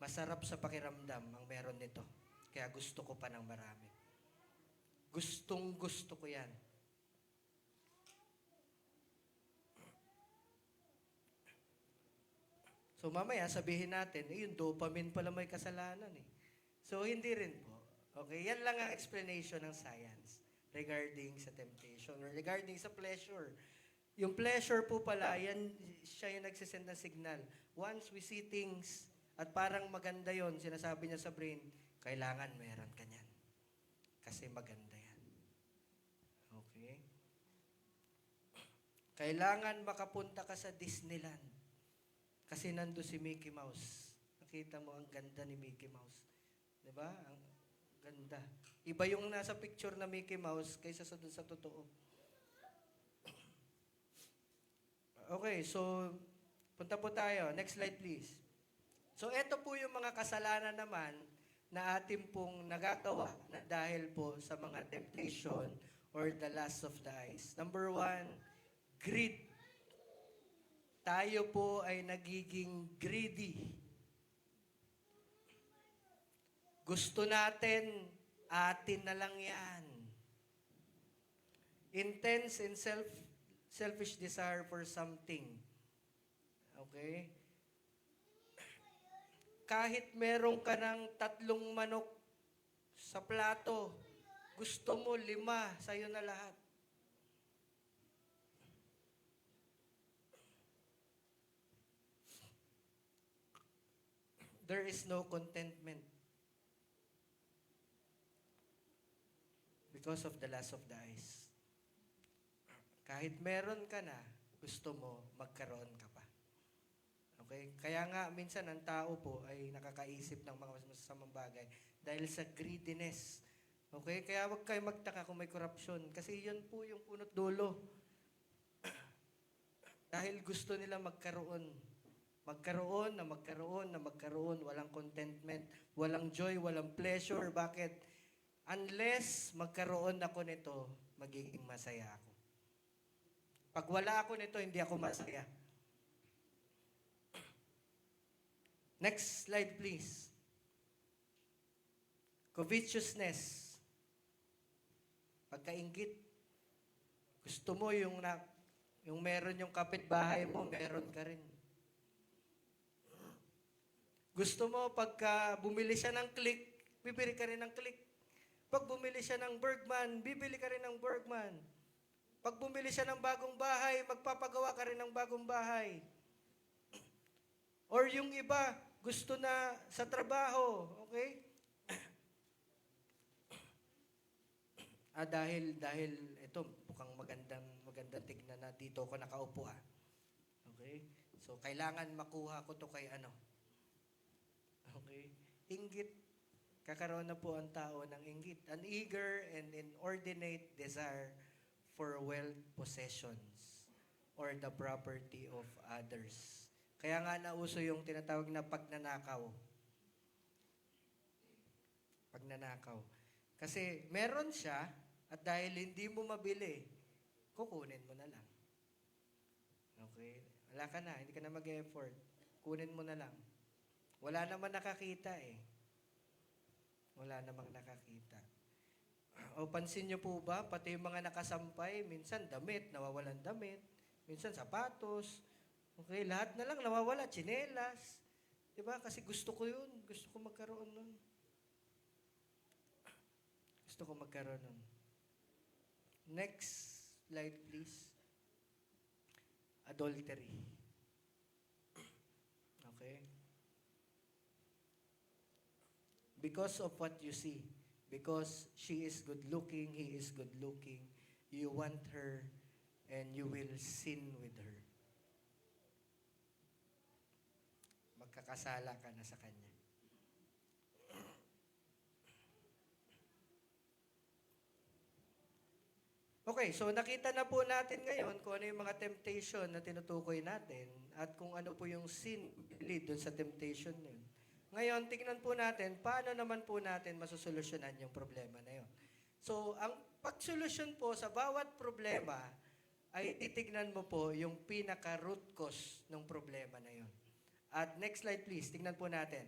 Masarap sa pakiramdam ang meron nito. Kaya gusto ko pa ng marami. Gustong gusto ko yan. So mamaya sabihin natin, yung dopamine pala may kasalanan eh. So hindi rin po. Okay, yan lang ang explanation ng science regarding sa temptation or regarding sa pleasure. Yung pleasure po pala, yan siya yung nagsisend ng signal. Once we see things at parang maganda yon, sinasabi niya sa brain, kailangan meron ka niyan. Kasi maganda yan. Okay? Kailangan makapunta ka sa Disneyland. Kasi nando si Mickey Mouse. Nakita mo ang ganda ni Mickey Mouse. Diba? Ang ganda. Iba yung nasa picture na Mickey Mouse kaysa sa dun sa totoo. Okay, so punta po tayo. Next slide please. So ito po yung mga kasalanan naman na atin pong nagagawa na dahil po sa mga temptation or the lust of the eyes. Number 1, greed. Tayo po ay nagiging greedy. Gusto natin, atin na lang yan. Intense and selfish desire for something. Okay? Kahit meron ka ng 3 manok sa plato, gusto mo 5, sa'yo na lahat. There is no contentment because of the lust of the eyes. Kahit meron ka na, gusto mo, magkaroon ka pa. Okay? Kaya nga, minsan ang tao po ay nakakaisip ng mga masasamang bagay dahil sa greediness. Okay? Kaya wag kayo magtaka kung may corruption. Kasi yun po yung punot dulo. Dahil gusto nila magkaroon. Magkaroon, na magkaroon, na magkaroon. Walang contentment, walang joy, walang pleasure. Bakit? Unless magkaroon ako nito, magiging masaya ako. Pag wala ako nito, hindi ako masaya. Next slide, please. Covetousness. Pagkaingit. Gusto mo yung meron yung kapitbahay mo, meron ka rin. Gusto mo pagka bumili siya ng click, bibili ka rin ng click. Pag bumili siya ng Bergman, bibili ka rin ng Bergman. Pag bumili siya ng bagong bahay, magpapagawa ka rin ng bagong bahay. Or yung iba, gusto na sa trabaho, okay? Dahil ito, mukhang magandang tignan na dito ako nakaupo Okay? So, kailangan makuha ko to kay ano. Okay? Inggit. Kakaroon na po ang tao ng inggit. An eager and inordinate desire for wealth, possessions, or the property of others. Kaya nga nauso yung tinatawag na pagnanakaw. Pagnanakaw. Kasi meron siya, at dahil hindi mo mabili, kukunin mo na lang. Okay? Wala ka na, hindi ka na mag-effort. Kunin mo na lang. Wala namang nakakita eh. Wala namang nakakita. O pansin nyo po ba, pati yung mga nakasampay, minsan damit, nawawalan damit, minsan sapatos, okay, lahat na lang nawawala, tsinelas. Diba? Kasi gusto ko yun. Gusto ko magkaroon nun. Gusto ko magkaroon nun. Next slide, please. Adultery. Okay? Because of what you see. Because she is good-looking, he is good-looking, you want her, and you will sin with her. Magkakasala ka na sa kanya. Okay, so nakita na po natin ngayon kung ano yung mga temptation na tinutukoy natin at kung ano po yung sin lead dun sa temptation yun. Ngayon, tignan po natin, paano naman po natin masusolusyonan yung problema na yun. So, ang pagsolusyon po sa bawat problema ay titignan mo po yung pinaka-root cause ng problema na yun. At next slide please, tignan po natin.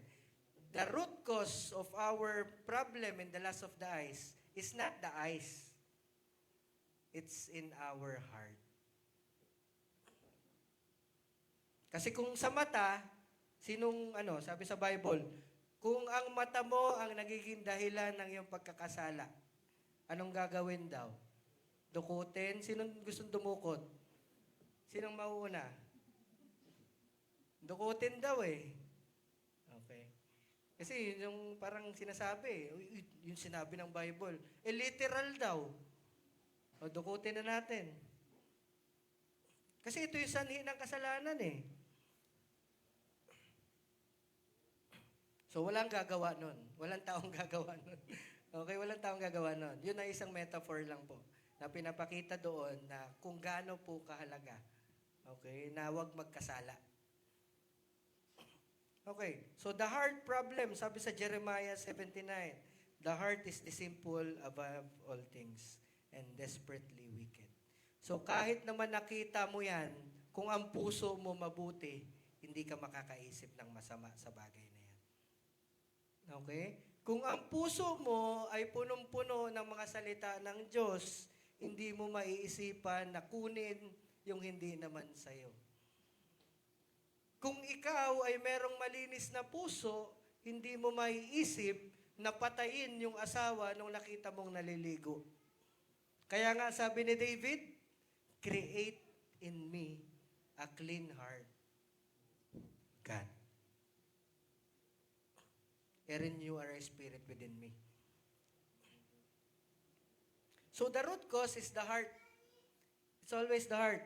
The root cause of our problem in the lust of the eyes is not the eyes. It's in our heart. Kasi kung sa mata, sabi sa Bible, kung ang mata mo ang nagiging dahilan ng iyong pagkakasala, anong gagawin daw? Dukutin? Sinong gustong dumukot? Sinong mauuna? Dukutin daw eh. Okay. Kasi yun yung parang sinasabi, yung sinabi ng Bible, literal daw. O dukutin na natin. Kasi ito yung sanhi ng kasalanan eh. So, walang gagawa nun. Walang taong gagawa nun. Okay, walang taong gagawa nun. Yun ay isang metaphor lang po na pinapakita doon na kung gaano po kahalaga Okay, na huwag magkasala. Okay, so the heart problem, sabi sa Jeremiah 79, the heart is deceitful above all things and desperately wicked. So kahit naman nakita mo yan, kung ang puso mo mabuti, hindi ka makakaisip ng masama sa bagay na yan. Okay? Kung ang puso mo ay punong-puno ng mga salita ng Diyos, hindi mo maiisipan na kunin yung hindi naman sa'yo. Kung ikaw ay merong malinis na puso, hindi mo maiisip na patayin yung asawa nung nakita mong naliligo. Kaya nga sabi ni David, create in me a clean heart, God. Renew our spirit within me. So the root cause is the heart. It's always the heart.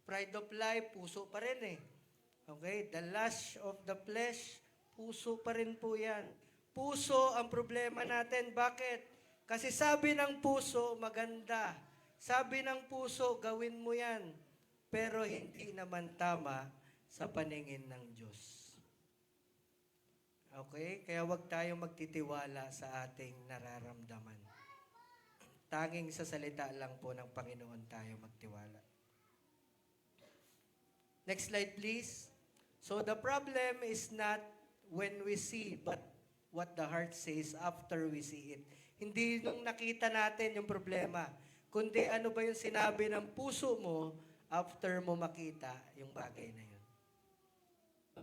Pride of life, puso pa rin eh. Okay? The lust of the flesh, puso pa rin po yan. Puso ang problema natin. Bakit? Kasi sabi ng puso, maganda. Sabi ng puso, gawin mo yan. Pero hindi naman tama sa paningin ng Diyos. Okay? Kaya wag tayong magtitiwala sa ating nararamdaman. Tanging sa salita lang po ng Panginoon tayo magtiwala. Next slide, please. So the problem is not when we see, but what the heart says after we see it. Hindi nung nakita natin yung problema, kundi ano ba yung sinabi ng puso mo after mo makita yung bagay na yun.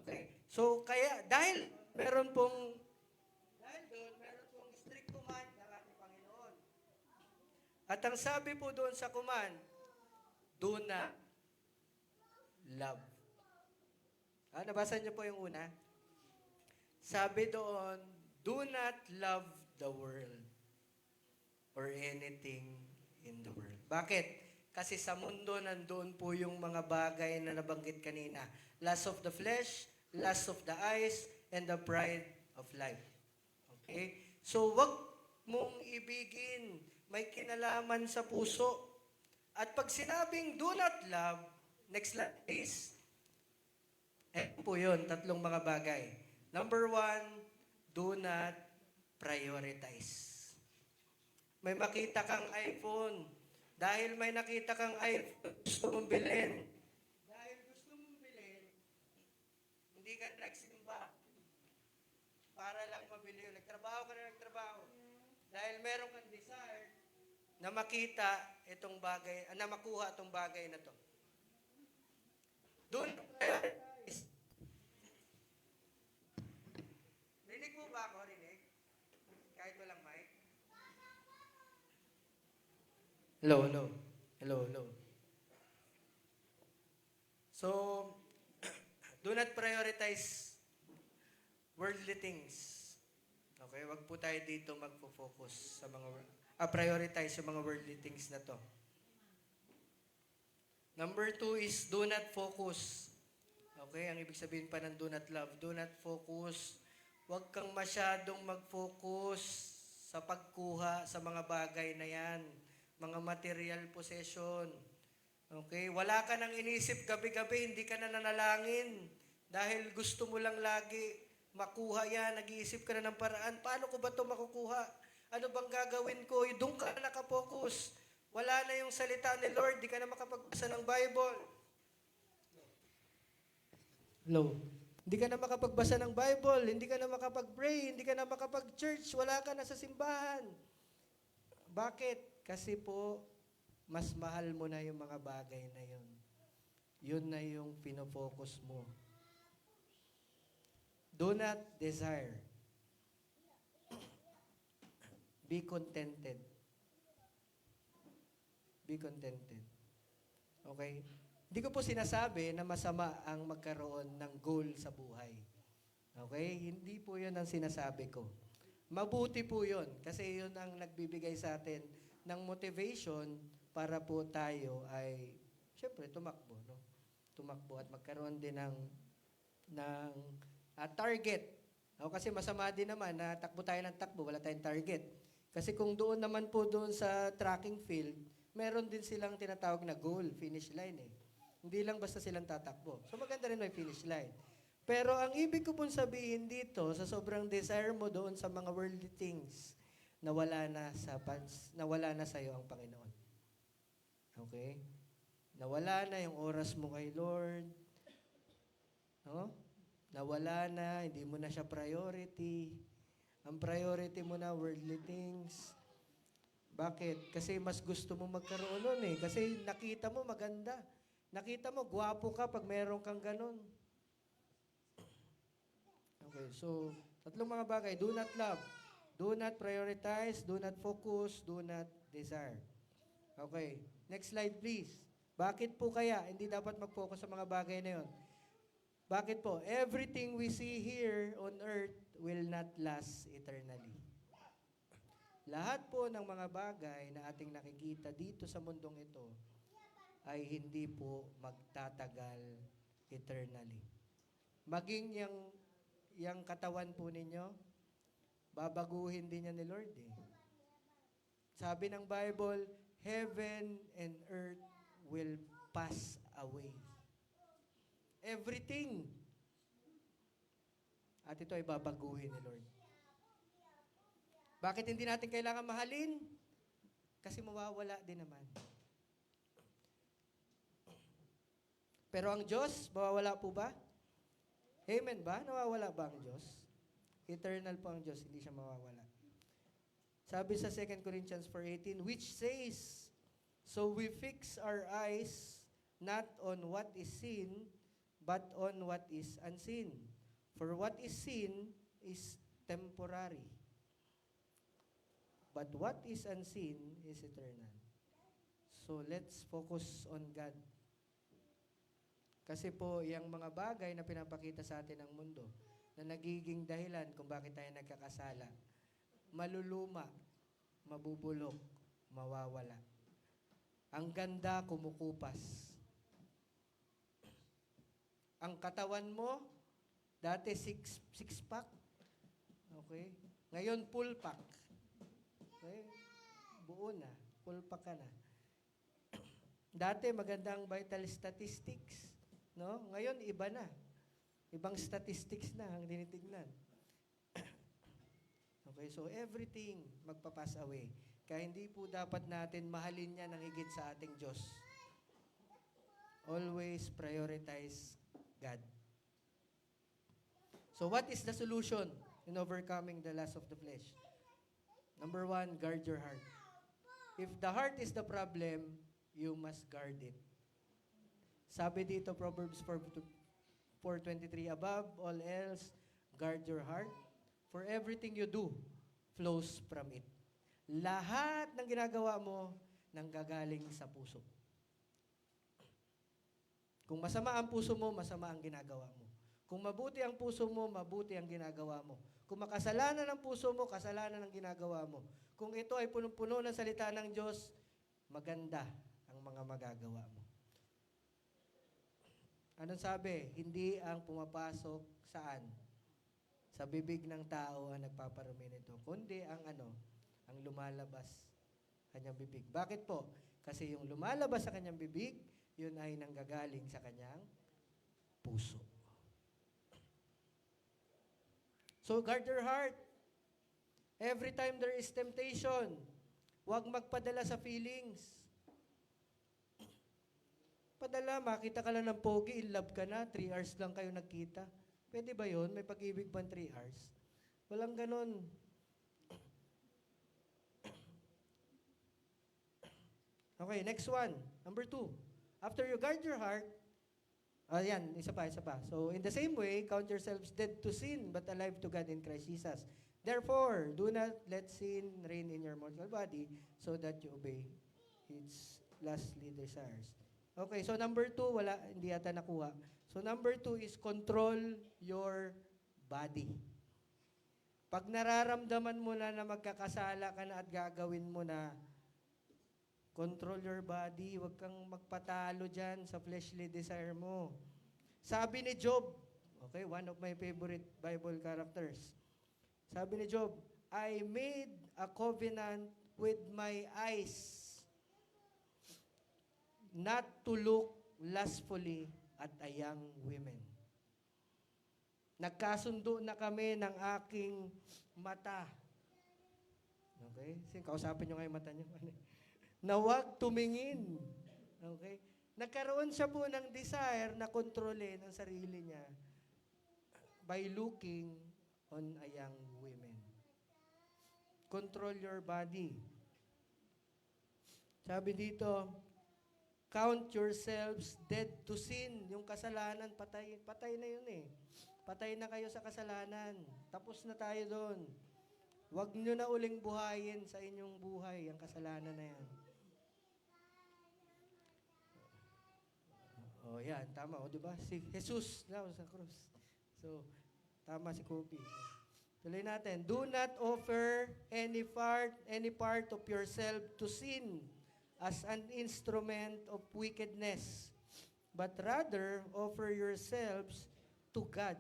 Okay? So, kaya, dahil meron pong strict command ng ating Panginoon. At ang sabi po doon sa command, do not love. Nabasa niyo po yung una? Sabi doon, do not love the world or anything in the world. Bakit? Kasi sa mundo nandoon po yung mga bagay na nabanggit kanina. Lust of the flesh, lust of the eyes, and the pride of life. Okay? So, wag mong ibigin. May kinalaman sa puso. At pag sinabing do not love, next slide is, po yun, tatlong mga bagay. Number 1, do not prioritize. May makita kang iPhone. Dahil may nakita kang iPhone, gusto mong bilhin. Dahil gusto mong bilhin, hindi ka nagsimba. Para lang mabili yun. Nagtrabaho ka na nagtrabaho. Dahil meron kang desire na makita itong bagay, na makuha itong bagay na to. Doon prioritize. Rinig mo ba ako? Rinig? Kahit walang mic? Hello, hello. Hello, hello. So, do not prioritize worldly things. Okay, wag po tayo dito magfo-focus sa mga prioritize yung mga worldly things na to. Number 2 is do not focus. Okay, ang ibig sabihin pa ng do not love, do not focus. Huwag kang masyadong mag-focus sa pagkuha sa mga bagay na yan. Mga material possession. Okay? Wala ka nang inisip gabi-gabi, hindi ka na nanalangin. Dahil gusto mo lang lagi makuha yan, nag-iisip ka na ng paraan. Paano ko ba ito makukuha? Ano bang gagawin ko? Doon ka na nakapokus. Wala na yung salita ni Lord, di ka na makapagbasa ng Bible. Hello? Hindi ka na makapagbasa ng Bible, hindi ka na makapag-pray, hindi ka na makapag-church, wala ka na sa simbahan. Bakit? Kasi po, mas mahal mo na yung mga bagay na yun. Yun na yung pinofocus mo. Do not desire. Be contented. Be contented. Okay? Hindi ko po sinasabi na masama ang magkaroon ng goal sa buhay. Okay? Hindi po yun ang sinasabi ko. Mabuti po yun. Kasi yun ang nagbibigay sa atin ng motivation para po tayo ay, syempre, tumakbo. No? Tumakbo at magkaroon din ng target. O, kasi masama din naman na takbo tayo ng takbo, wala tayong target. Kasi kung doon naman po doon sa tracking field, meron din silang tinatawag na goal, finish line eh. Hindi lang basta silang tatakbo. So maganda rin may finish line. Pero ang ibig ko pong sabihin dito, sa sobrang desire mo doon sa mga worldly things, nawala na sa iyo ang Panginoon. Okay? Nawala na yung oras mo kay Lord. No? Nawala na, hindi mo na siya priority. Ang priority mo na, worldly things. Bakit? Kasi mas gusto mo magkaroon nun eh. Kasi nakita mo maganda. Nakita mo, gwapo ka pag meron kang ganun. Okay, so, tatlong mga bagay. Do not love. Do not prioritize. Do not focus. Do not desire. Okay, next slide please. Bakit po kaya hindi dapat mag-focus sa mga bagay na yun? Bakit po? Everything we see here on earth will not last eternally. Lahat po ng mga bagay na ating nakikita dito sa mundong ito ay hindi po magtatagal eternally. Maging yung katawan po ninyo, babaguhin din yan ni Lord eh. Sabi ng Bible, heaven and earth will pass away. Everything. At ito ay babaguhin ni Lord. Bakit hindi natin kailangan mahalin? Kasi mawawala din naman. Pero ang Diyos, mawawala po ba? Amen ba? Nawawala ba ang Diyos? Eternal po ang Diyos, hindi siya mawawala. Sabi sa 2 Corinthians 4:18, which says, so we fix our eyes not on what is seen, but on what is unseen. For what is seen is temporary. But what is unseen is eternal. So let's focus on God. Kasi po, yung mga bagay na pinapakita sa atin ng mundo, na nagiging dahilan kung bakit tayo nagkakasala, maluluma, mabubulok, mawawala. Ang ganda, kumukupas. Ang katawan mo, dati six-pack. Okay? Ngayon, full pack. Okay? Buo na. Full pack ka na. Dati, magandang vital statistics. No? Ngayon, iba na. Ibang statistics na ang tinitignan. Okay, so everything magpapass away. Kaya hindi po dapat natin mahalin yan ng higit sa ating Diyos. Always prioritize God. So what is the solution in overcoming the lust of the flesh? Number 1, guard your heart. If the heart is the problem, you must guard it. Sabi dito, Proverbs 4:23, above all else, guard your heart, for everything you do flows from it. Lahat ng ginagawa mo nanggagaling sa puso. Kung masama ang puso mo, masama ang ginagawa mo. Kung mabuti ang puso mo, mabuti ang ginagawa mo. Kung makasalanan ang puso mo, kasalanan ang ginagawa mo. Kung ito ay punong-puno ng salita ng Diyos, maganda ang mga magagawa mo. Anong sabi? Hindi ang pumapasok saan? Sa bibig ng tao ang nagpaparumi nito, kundi ang ang lumalabas kanyang bibig. Bakit po? Kasi yung lumalabas sa kanyang bibig, yun ay nanggagaling sa kanyang puso. So guard your heart. Every time there is temptation, huwag magpadala sa feelings. Padala, makita ka lang ng pogi, in love ka na, 3 hours lang kayo nagkita. Pwede ba yun? May pag-ibig ba 3 hours? Walang ganon. Okay, next one. Number 2. After you guard your heart, isa pa. So, in the same way, count yourselves dead to sin, but alive to God in Christ Jesus. Therefore, do not let sin reign in your mortal body, so that you obey its lustly desires. Okay, so number 2, hindi yata nakuha. So number 2 is control your body. Pag nararamdaman mo na magkakasala ka na at gagawin mo na, control your body. Huwag kang magpatalo dyan sa fleshly desire mo. Sabi ni Job, okay, one of my favorite Bible characters. Sabi ni Job, I made a covenant with my eyes not to look lustfully at a young women. Nagkasundo na kami ng aking mata. Okay? Sige, kausapin nyo nga yung mata nyo. Na huwag tumingin. Okay? Nagkaroon siya po ng desire na kontrolin ang sarili niya by looking on a young women. Control your body. Sabi dito, count yourselves dead to sin. Yung kasalanan, patay. Patay na yun eh. Patay na kayo sa kasalanan. Tapos na tayo doon. Huwag nyo na uling buhayin sa inyong buhay ang kasalanan na yan. Oh, yan. Tama. O, diba? Si Jesus na sa krus. So, tama si Kobe. Tuloy natin. Do not offer any part of yourself to sin as an instrument of wickedness, but rather offer yourselves to God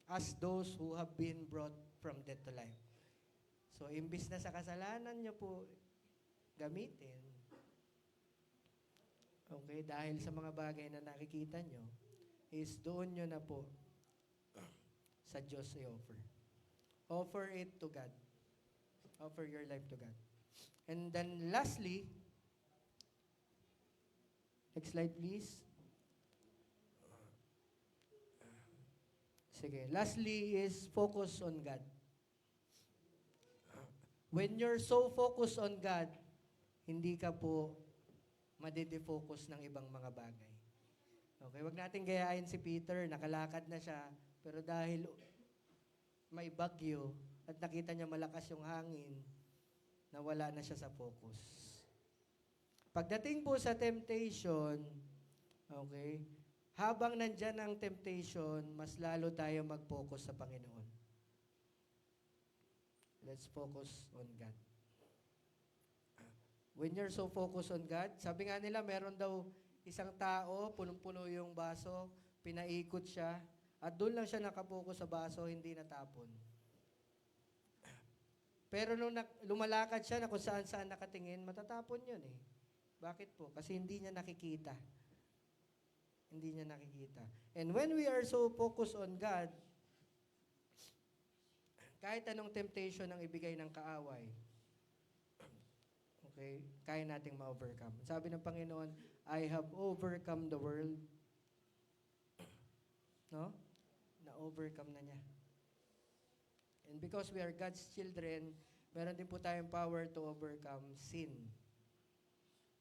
as those who have been brought from death to life. So, imbis na sa kasalanan nyo po gamitin, okay, dahil sa mga bagay na nakikita nyo, is doon nyo na po sa Diyos i-offer. Offer it to God. Offer your life to God. And then lastly, next slide please. Sige, lastly is focus on God. When you're so focused on God, hindi ka po madede-focus ng ibang mga bagay. Okay, wag natin gayahin si Peter, nakalakad na siya, pero dahil may bagyo at nakita niya malakas yung hangin, nawala na siya sa focus. Pagdating po sa temptation, okay, habang nandyan ang temptation, mas lalo tayo mag-focus sa Panginoon. Let's focus on God. When you're so focused on God, sabi nga nila, meron daw isang tao, punong-puno yung baso, pinaikot siya, at doon lang siya nakapokus sa baso, hindi natapon. Pero nung lumalakad siya na kung saan-saan nakatingin, matatapon yun eh. Bakit po? Kasi hindi niya nakikita. Hindi niya nakikita. And when we are so focused on God, kahit anong temptation ang ibigay ng kaaway, okay, kaya nating ma-overcome. Sabi ng Panginoon, I have overcome the world. No? Na-overcome na niya. And because we are God's children, meron din po tayong power to overcome sin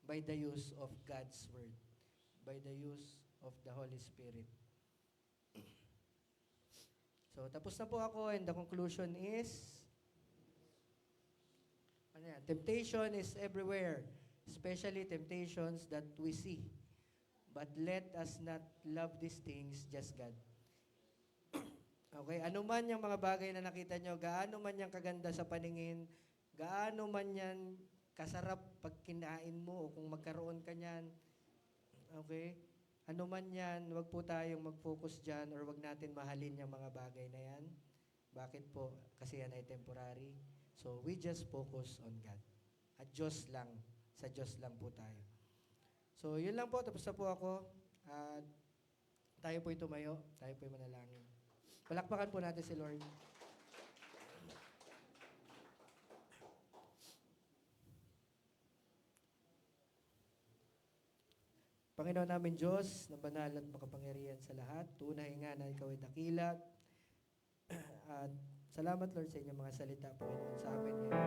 by the use of God's Word, by the use of the Holy Spirit. So, tapos na po ako and the conclusion is, ano yan? Temptation is everywhere, especially temptations that we see. But let us not love these things, just God. Okay, ano man yung mga bagay na nakita nyo, gaano man yung kaganda sa paningin, gaano man yan kasarap pag kinain mo o kung magkaroon ka niyan, okay, ano man yan, wag po tayong mag-focus dyan or wag natin mahalin yung mga bagay na yan. Bakit po? Kasi yan ay temporary. So, we just focus on God. At Diyos lang. Sa Diyos lang po tayo. So, yun lang po. Tapos na po ako. At tayo po'y tumayo. Tayo po'y manalangin. Palakpakan po natin si Lord. Panginoon namin Diyos, na banal at makapangyarihan sa lahat, tunay nga na Ikaw ay dakila. At salamat Lord sa inyong mga salita, Panginoon, sa amin ngayon.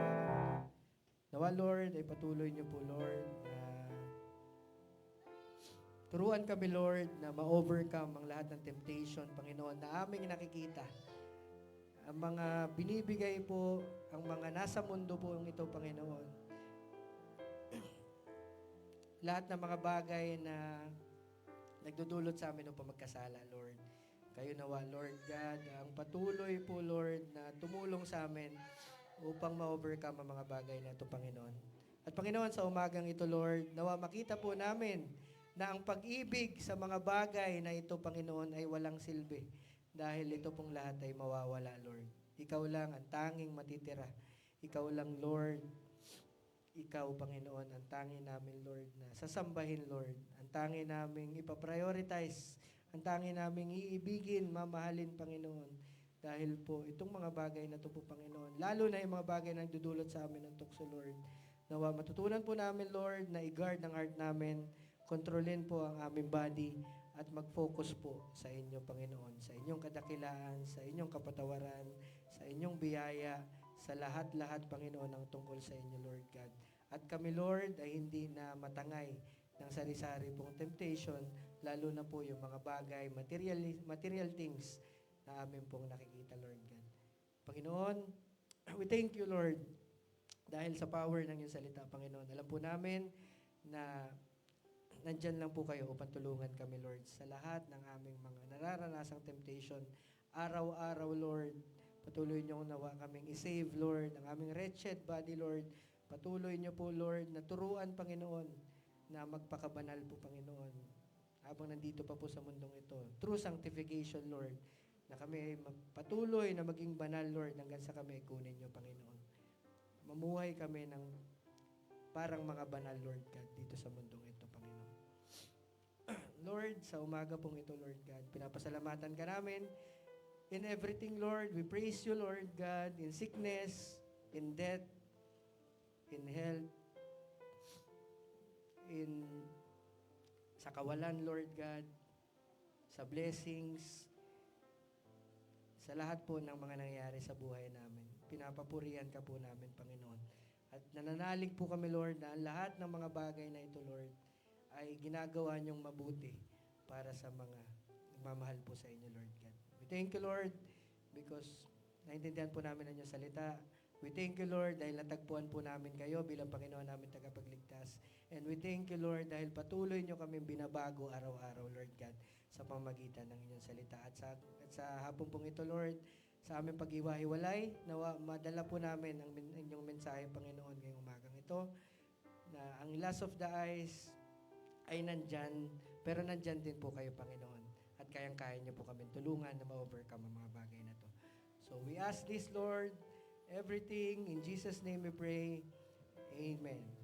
Nawa Lord, ay patuloy niyo po Lord, na turuan kami Lord, na ma-overcome ang lahat ng temptation, Panginoon, na aming nakikita. Ang mga binibigay po, ang mga nasa mundo po ito, Panginoon. Lahat ng mga bagay na nagdudulot sa amin upang magkasala, Lord. Kayo nawa, Lord God, ang patuloy po, Lord, na tumulong sa amin upang ma-overcome ang mga bagay na ito, Panginoon. At Panginoon, sa umagang ito, Lord, nawa makita po namin na ang pag-ibig sa mga bagay na ito, Panginoon, ay walang silbi. Dahil ito pong lahat ay mawawala, Lord. Ikaw lang ang tanging matitira. Ikaw lang, Lord. Ikaw, Panginoon, ang tangi namin, Lord, na sasambahin, Lord. Ang tangi namin ipaprioritize. Ang tangi namin iibigin, mamahalin, Panginoon. Dahil po, itong mga bagay na ito po, Panginoon, lalo na yung mga bagay na nagdudulot sa amin ng tukso, Lord. Nawa, matutunan po namin, Lord, na i-guard ang heart namin, kontrolin po ang aming body, at mag-focus po sa inyo, Panginoon, sa inyong kadakilaan, sa inyong kapatawaran, sa inyong biyaya, sa lahat-lahat, Panginoon, ang tungkol sa inyo, Lord God. At kami, Lord, ay hindi na matangay ng sari-sari pong temptation, lalo na po yung mga bagay, material things na amin pong nakikita, Lord God. Panginoon, we thank you, Lord, dahil sa power ng iyong salita, Panginoon. Alam po namin na nandyan lang po kayo upang tulungan kami, Lord, sa lahat ng aming mga nararanasang temptation. Araw-araw, Lord, patuloy niyo nawa kaming isave, Lord, ang aming wretched body, Lord. Patuloy niyo po, Lord, na turuan, Panginoon, na magpakabanal po, Panginoon, habang nandito pa po sa mundong ito. Through sanctification, Lord, na kami ay patuloy na maging banal, Lord, hanggang sa kami ay kunin niyo, Panginoon. Mamuhay kami ng parang mga banal, Lord God, dito sa mundong ito, Panginoon. Lord, sa umaga pong ito, Lord God, pinapasalamatan ka namin. In everything, Lord, we praise you, Lord God, in sickness, in death, in health, sa kawalan, Lord God, sa blessings, sa lahat po ng mga nangyayari sa buhay namin. Pinapapurihan ka po namin, Panginoon. At nananalig po kami, Lord, na ang lahat ng mga bagay na ito, Lord, ay ginagawa niyong mabuti para sa mga nagmamahal po sa inyo, Lord God. We thank you, Lord, because naintindihan po namin ang inyong salita. We thank you, Lord, dahil natagpuan po namin kayo bilang Panginoon namin tagapagligtas. And we thank you, Lord, dahil patuloy niyo kami binabago araw-araw, Lord God, sa pamagitan ng inyong salita. At sa hapon pong ito, Lord, sa aming pag-iwahiwalay, nawa madala po namin ang inyong mensahe, Panginoon, ngayong umagang ito, na ang lust of the eyes ay nandyan, pero nandyan din po kayo, Panginoon. At kayang-kaya niyo po kami tulungan na ma-overcome ang mga bagay na to. So we ask this, Lord, everything, in Jesus' name we pray. Amen.